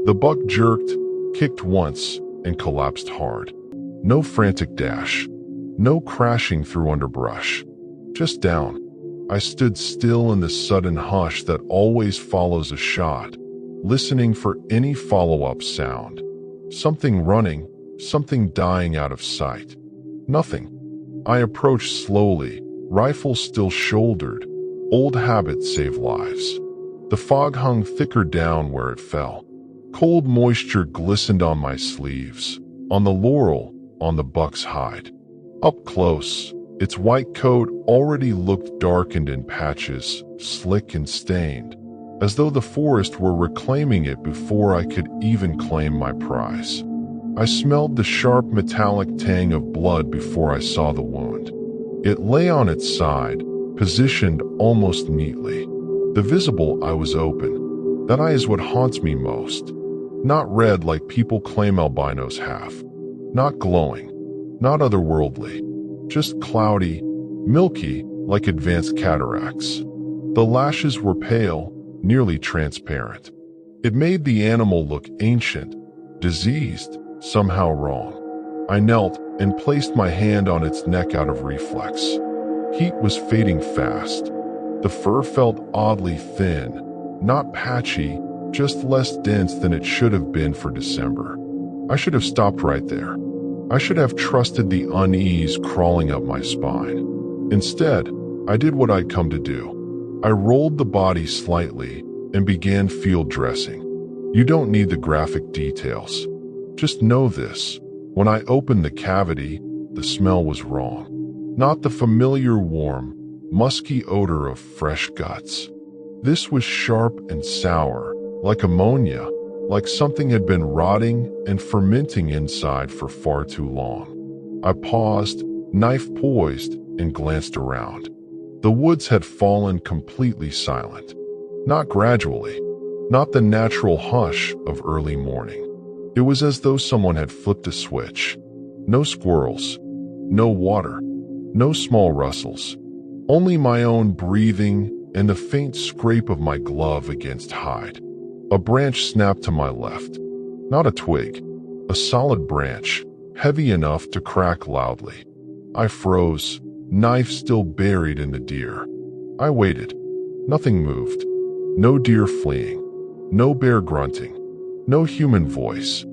The buck jerked, kicked once, and collapsed hard. No frantic dash. No crashing through underbrush. Just down. I stood still in the sudden hush that always follows a shot, listening for any follow-up sound. Something running, something dying out of sight. Nothing. I approached slowly, rifle still shouldered. Old habits save lives. The fog hung thicker down where it fell. Cold moisture glistened on my sleeves, on the laurel, on the buck's hide. Up close, its white coat already looked darkened in patches, slick and stained, as though the forest were reclaiming it before I could even claim my prize. I smelled the sharp metallic tang of blood before I saw the wound. It lay on its side, positioned almost neatly. The visible eye was open. That eye is what haunts me most. Not red like people claim albinos have. Not glowing. Not otherworldly. Just cloudy, milky, like advanced cataracts. The lashes were pale, nearly transparent. It made the animal look ancient, diseased, somehow wrong. I knelt and placed my hand on its neck out of reflex. Heat was fading fast. The fur felt oddly thin, not patchy, just less dense than it should have been for December. I should have stopped right there. I should have trusted the unease crawling up my spine. Instead, I did what I'd come to do. I rolled the body slightly and began field dressing. You don't need the graphic details. Just know this. When I opened the cavity, the smell was wrong. Not the familiar warm, musky odor of fresh guts. This was sharp and sour, like ammonia, like something had been rotting and fermenting inside for far too long. I paused, knife poised, and glanced around. The woods had fallen completely silent. Not gradually, not the natural hush of early morning. It was as though someone had flipped a switch. No squirrels, no water, no small rustles. Only my own breathing and the faint scrape of my glove against hide. A branch snapped to my left. Not a twig. A solid branch, heavy enough to crack loudly. I froze, knife still buried in the deer. I waited. Nothing moved. No deer fleeing. No bear grunting. No human voice.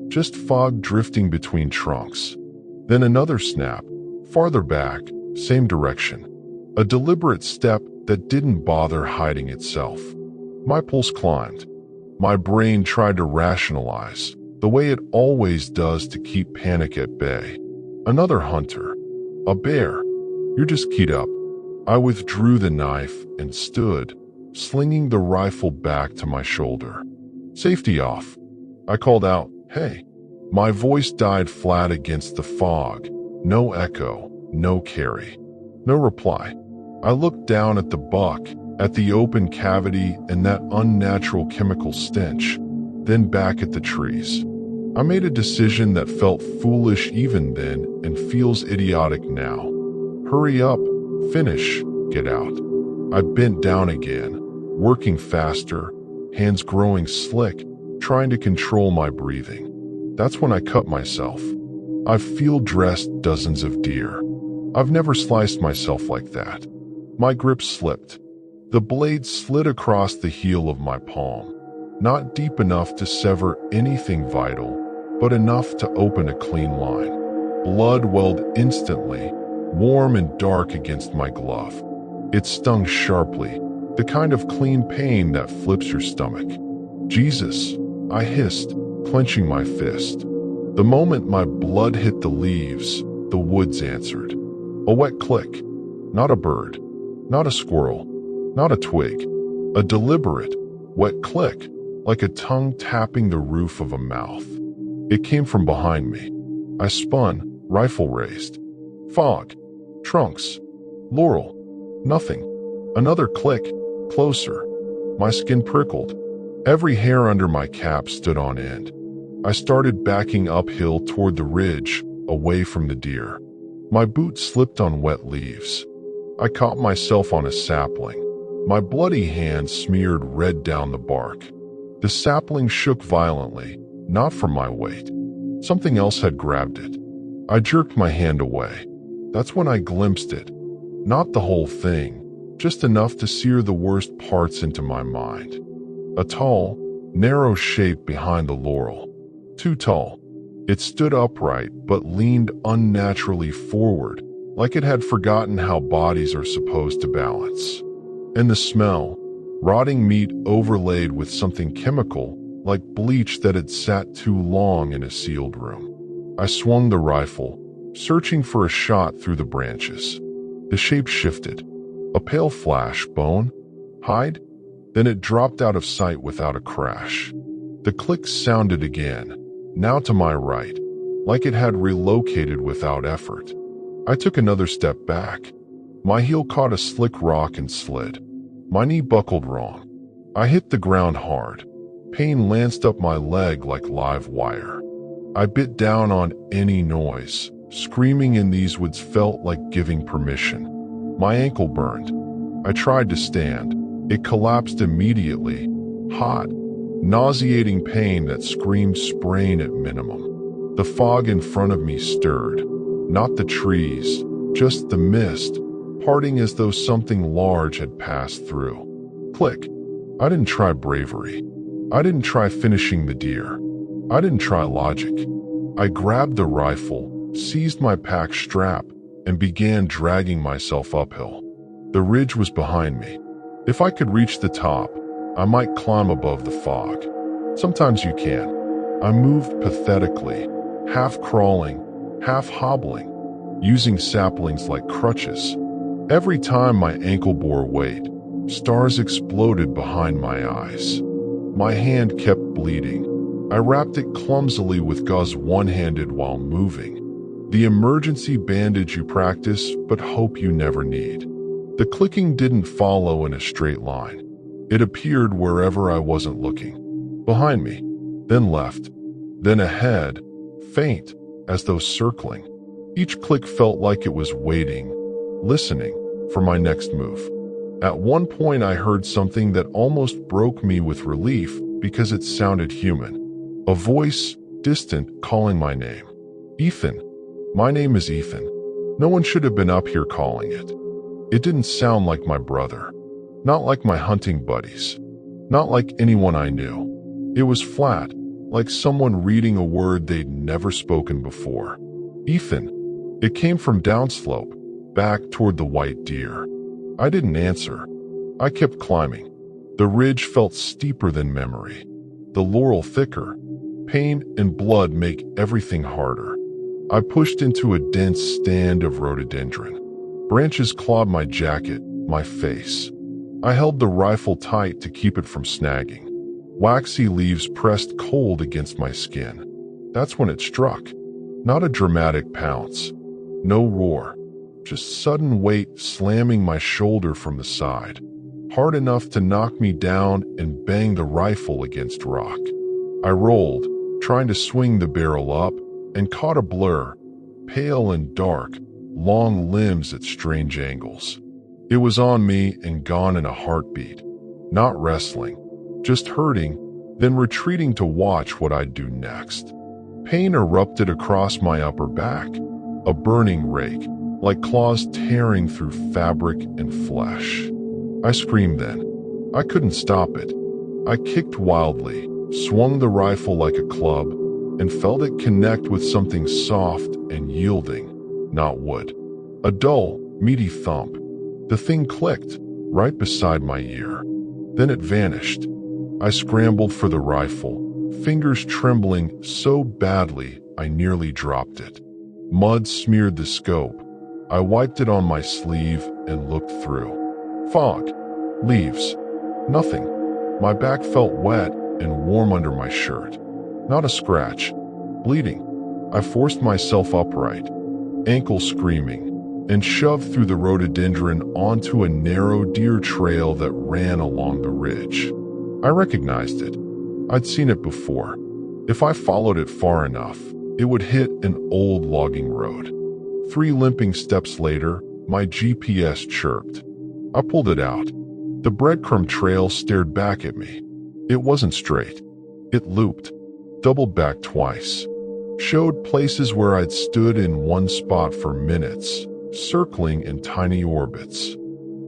Just fog drifting between trunks. Then another snap. Farther back, same direction. A deliberate step that didn't bother hiding itself. My pulse climbed. My brain tried to rationalize, the way it always does to keep panic at bay. Another hunter. A bear. You're just keyed up. I withdrew the knife and stood, slinging the rifle back to my shoulder. Safety off. I called out, "Hey." My voice died flat against the fog. No echo, no carry. No reply. I looked down at the buck, at the open cavity and that unnatural chemical stench, then back at the trees. I made a decision that felt foolish even then and feels idiotic now. Hurry up, finish, get out. I bent down again, working faster, hands growing slick, trying to control my breathing. That's when I cut myself. I've field dressed dozens of deer. I've never sliced myself like that. My grip slipped. The blade slid across the heel of my palm, not deep enough to sever anything vital, but enough to open a clean line. Blood welled instantly, warm and dark against my glove. It stung sharply, the kind of clean pain that flips your stomach. Jesus, I hissed, clenching my fist. The moment my blood hit the leaves, the woods answered. A wet click. Not a bird. Not a squirrel. Not a twig. A deliberate, wet click, like a tongue tapping the roof of a mouth. It came from behind me. I spun, rifle raised. Fog. Trunks. Laurel. Nothing. Another click. Closer. My skin prickled. Every hair under my cap stood on end. I started backing uphill toward the ridge, away from the deer. My boot slipped on wet leaves. I caught myself on a sapling. My bloody hand smeared red down the bark. The sapling shook violently, not from my weight. Something else had grabbed it. I jerked my hand away. That's when I glimpsed it. Not the whole thing, just enough to sear the worst parts into my mind. A tall, narrow shape behind the laurel. Too tall. It stood upright but leaned unnaturally forward, like it had forgotten how bodies are supposed to balance. And the smell, rotting meat overlaid with something chemical, like bleach that had sat too long in a sealed room. I swung the rifle, searching for a shot through the branches. The shape shifted. A pale flash, bone, hide, then it dropped out of sight without a crash. The click sounded again, now to my right, like it had relocated without effort. I took another step back. My heel caught a slick rock and slid. My knee buckled wrong. I hit the ground hard. Pain lanced up my leg like live wire. I bit down on any noise. Screaming in these woods felt like giving permission. My ankle burned. I tried to stand. It collapsed immediately. Hot, nauseating pain that screamed sprain at minimum. The fog in front of me stirred. Not the trees, just the mist, parting as though something large had passed through. Click. I didn't try bravery. I didn't try finishing the deer. I didn't try logic. I grabbed the rifle, seized my pack strap, and began dragging myself uphill. The ridge was behind me. If I could reach the top, I might climb above the fog. Sometimes you can. I moved pathetically, half crawling, half hobbling, using saplings like crutches. Every time my ankle bore weight, stars exploded behind my eyes. My hand kept bleeding. I wrapped it clumsily with gauze one-handed while moving. The emergency bandage you practice but hope you never need. The clicking didn't follow in a straight line. It appeared wherever I wasn't looking. Behind me, then left, then ahead, faint, as though circling. Each click felt like it was waiting, listening, for my next move. At one point I heard something that almost broke me with relief because it sounded human. A voice, distant, calling my name. Ethan. My name is Ethan. No one should have been up here calling it. It didn't sound like my brother. Not like my hunting buddies. Not like anyone I knew. It was flat, like someone reading a word they'd never spoken before. Ethan. It came from downslope, back toward the white deer. I didn't answer. I kept climbing. The ridge felt steeper than memory. The laurel thicker. Pain and blood make everything harder. I pushed into a dense stand of rhododendron. Branches clawed my jacket, my face. I held the rifle tight to keep it from snagging. Waxy leaves pressed cold against my skin. That's when it struck. Not a dramatic pounce. No roar. Just sudden weight slamming my shoulder from the side. Hard enough to knock me down and bang the rifle against rock. I rolled, trying to swing the barrel up, and caught a blur, pale and dark, long limbs at strange angles. It was on me and gone in a heartbeat. Not wrestling, just hurting, then retreating to watch what I'd do next. Pain erupted across my upper back, a burning rake, like claws tearing through fabric and flesh. I screamed then. I couldn't stop it. I kicked wildly, swung the rifle like a club, and felt it connect with something soft and yielding, not wood. A dull, meaty thump. The thing clicked, right beside my ear. Then it vanished. I scrambled for the rifle, fingers trembling so badly I nearly dropped it. Mud smeared the scope. I wiped it on my sleeve and looked through. Fog. Leaves. Nothing. My back felt wet and warm under my shirt. Not a scratch. Bleeding. I forced myself upright. Ankle screaming. and shoved through the rhododendron onto a narrow deer trail that ran along the ridge. I recognized it. I'd seen it before. If I followed it far enough, it would hit an old logging road. 3 limping steps later, my GPS chirped. I pulled it out. The breadcrumb trail stared back at me. It wasn't straight. It looped, doubled back twice, showed places where I'd stood in one spot for minutes, circling in tiny orbits.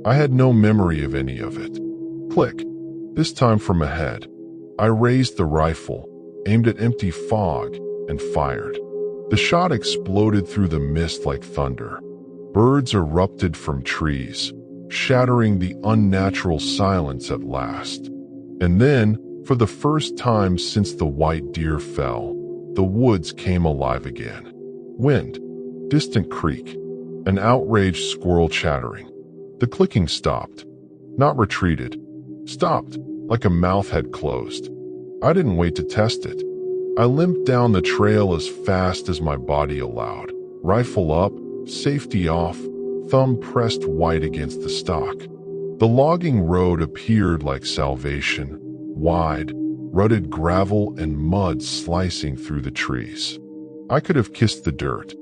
I had no memory of any of it. Click. This time from ahead. I raised the rifle, aimed at empty fog, and fired. The shot exploded through the mist like thunder. Birds erupted from trees, shattering the unnatural silence at last. And then, for the first time since the white deer fell, the woods came alive again. Wind, distant creak, an outraged squirrel chattering. The clicking stopped, not retreated. Stopped, like a mouth had closed. I didn't wait to test it. I limped down the trail as fast as my body allowed. Rifle up, safety off, thumb pressed white against the stock. The logging road appeared like salvation, wide, rutted gravel and mud slicing through the trees. I could have kissed the dirt.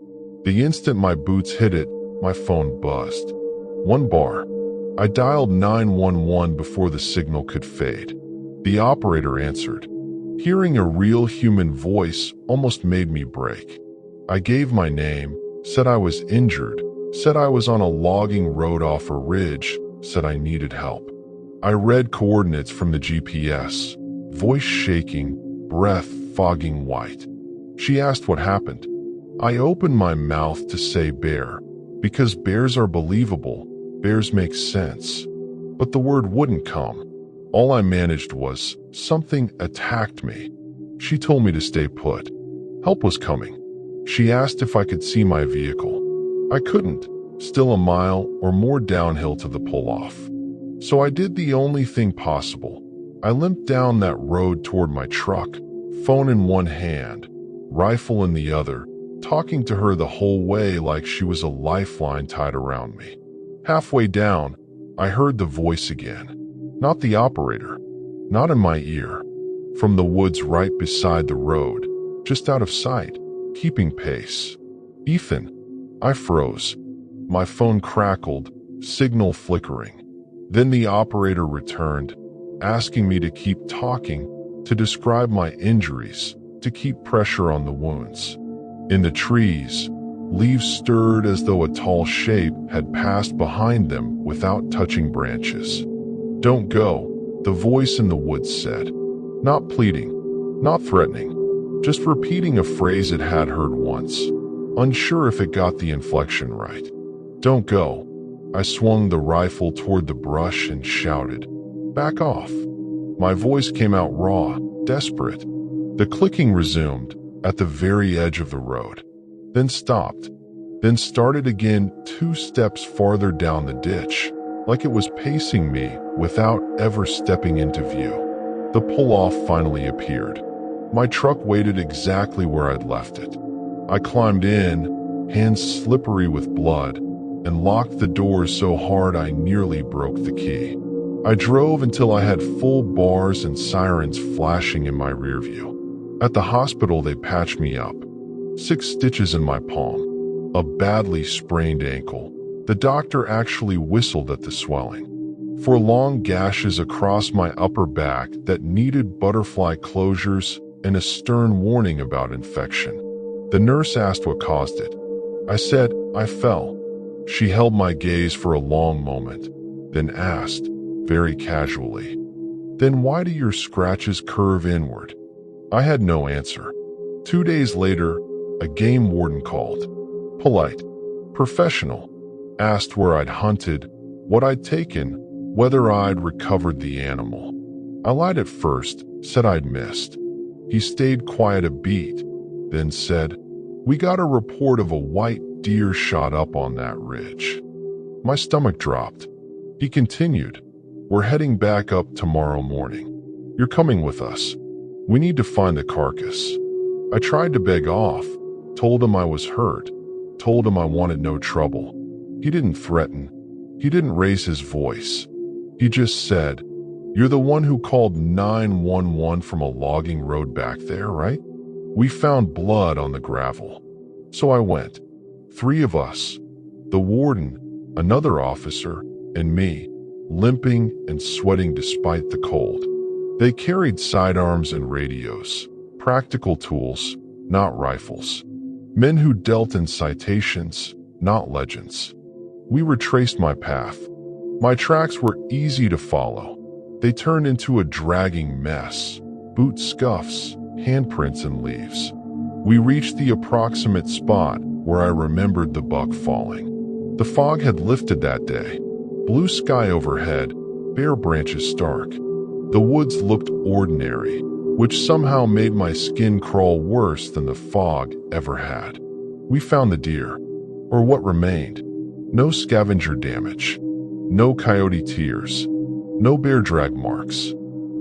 The instant my boots hit it, my phone buzzed. 1 bar. I dialed 911 before the signal could fade. The operator answered. Hearing a real human voice almost made me break. I gave my name, said I was injured, said I was on a logging road off a ridge, said I needed help. I read coordinates from the GPS, voice shaking, breath fogging white. She asked what happened. I opened my mouth to say bear, because bears are believable, bears make sense. But the word wouldn't come. All I managed was, something attacked me. She told me to stay put. Help was coming. She asked if I could see my vehicle. I couldn't, still a mile or more downhill to the pull-off. So I did the only thing possible. I limped down that road toward my truck, phone in one hand, rifle in the other, talking to her the whole way like she was a lifeline tied around me. Halfway down, I heard the voice again. Not the operator, not in my ear. From the woods right beside the road, just out of sight, keeping pace. Ethan. I froze. My phone crackled, signal flickering. Then the operator returned, asking me to keep talking, to describe my injuries, to keep pressure on the wounds. In the trees, leaves stirred as though a tall shape had passed behind them without touching branches. Don't go, the voice in the woods said. Not pleading, not threatening, just repeating a phrase it had heard once, unsure if it got the inflection right. Don't go. I swung the rifle toward the brush and shouted, back off. My voice came out raw, desperate. The clicking resumed, at the very edge of the road, then stopped, then started again 2 steps farther down the ditch, like it was pacing me without ever stepping into view. The pull-off finally appeared. My truck waited exactly where I'd left it. I climbed in, hands slippery with blood, and locked the doors so hard I nearly broke the key. I drove until I had full bars and sirens flashing in my rearview. At the hospital, they patched me up. 6 stitches in my palm, a badly sprained ankle. The doctor actually whistled at the swelling. 4 long gashes across my upper back that needed butterfly closures and a stern warning about infection. The nurse asked what caused it. I said, I fell. She held my gaze for a long moment, then asked, very casually, then why do your scratches curve inward? I had no answer. 2 days later, a game warden called. Polite, professional, asked where I'd hunted, what I'd taken, whether I'd recovered the animal. I lied at first, said I'd missed. He stayed quiet a beat, then said, we got a report of a white deer shot up on that ridge. My stomach dropped. He continued, we're heading back up tomorrow morning. You're coming with us. We need to find the carcass. I tried to beg off, told him I was hurt, told him I wanted no trouble. He didn't threaten. He didn't raise his voice. He just said, "You're the one who called 911 from a logging road back there, right?" We found blood on the gravel. So I went. 3 of us. The warden, another officer, and me, limping and sweating despite the cold. They carried sidearms and radios, practical tools, not rifles. Men who dealt in citations, not legends. We retraced my path. My tracks were easy to follow. They turned into a dragging mess, boot scuffs, handprints, and leaves. We reached the approximate spot where I remembered the buck falling. The fog had lifted that day. Blue sky overhead, bare branches stark. The woods looked ordinary, which somehow made my skin crawl worse than the fog ever had. We found the deer, or what remained. No scavenger damage, no coyote tears, no bear drag marks.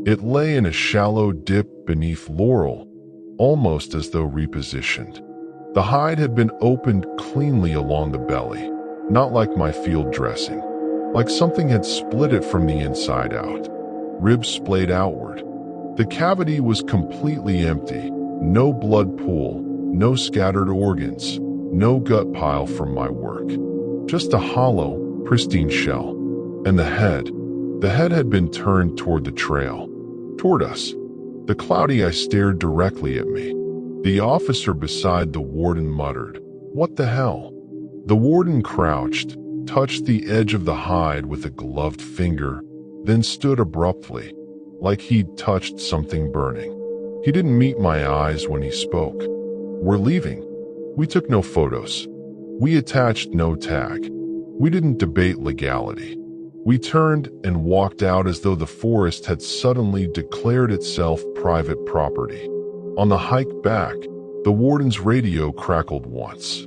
It lay in a shallow dip beneath laurel, almost as though repositioned. The hide had been opened cleanly along the belly, not like my field dressing, like something had split it from the inside out. Ribs splayed outward. The cavity was completely empty, no blood pool, no scattered organs, no gut pile from my work. Just a hollow, pristine shell. And the head had been turned toward the trail, toward us. The cloudy eye stared directly at me. The officer beside the warden muttered, "What the hell?" The warden crouched, touched the edge of the hide with a gloved finger, then stood abruptly, like he'd touched something burning. He didn't meet my eyes when he spoke. "We're leaving." We took no photos. We attached no tag. We didn't debate legality. We turned and walked out as though the forest had suddenly declared itself private property. On the hike back, the warden's radio crackled once.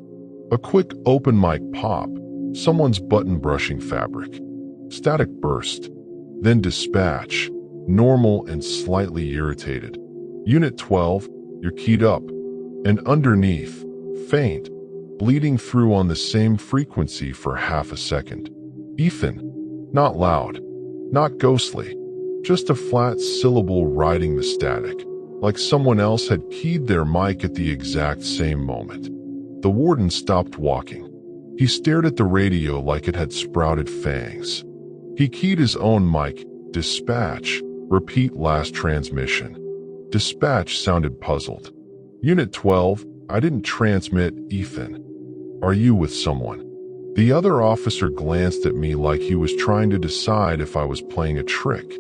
A quick open mic pop, someone's button brushing fabric. Static burst, then dispatch, normal and slightly irritated. "Unit 12, you're keyed up." And underneath, faint, bleeding through on the same frequency for half a second. "Ethan." Not loud, not ghostly, just a flat syllable riding the static, like someone else had keyed their mic at the exact same moment. The warden stopped walking. He stared at the radio like it had sprouted fangs. He keyed his own mic, "Dispatch, repeat last transmission." Dispatch sounded puzzled. "Unit 12, I didn't transmit, Ethan. Are you with someone?" The other officer glanced at me like he was trying to decide if I was playing a trick.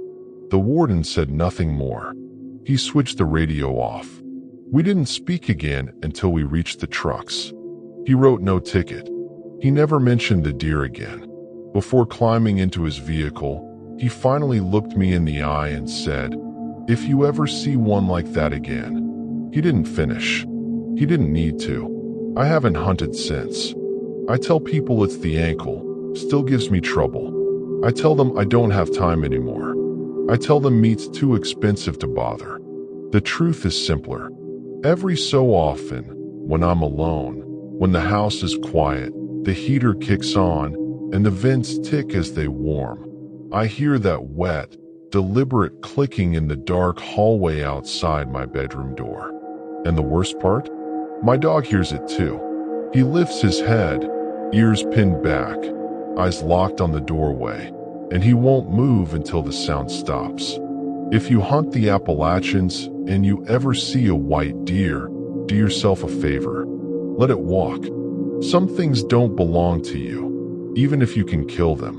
The warden said nothing more. He switched the radio off. We didn't speak again until we reached the trucks. He wrote no ticket. He never mentioned the deer again. Before climbing into his vehicle, he finally looked me in the eye and said, "If you ever see one like that again." He didn't finish. He didn't need to. I haven't hunted since. I tell people it's the ankle, still gives me trouble. I tell them I don't have time anymore. I tell them meat's too expensive to bother. The truth is simpler. Every so often, when I'm alone, when the house is quiet, the heater kicks on, and the vents tick as they warm, I hear that wet, deliberate clicking in the dark hallway outside my bedroom door. And the worst part? My dog hears it too. He lifts his head, ears pinned back, eyes locked on the doorway, and he won't move until the sound stops. If you hunt the Appalachians and you ever see a white deer, do yourself a favor. Let it walk. Some things don't belong to you, even if you can kill them.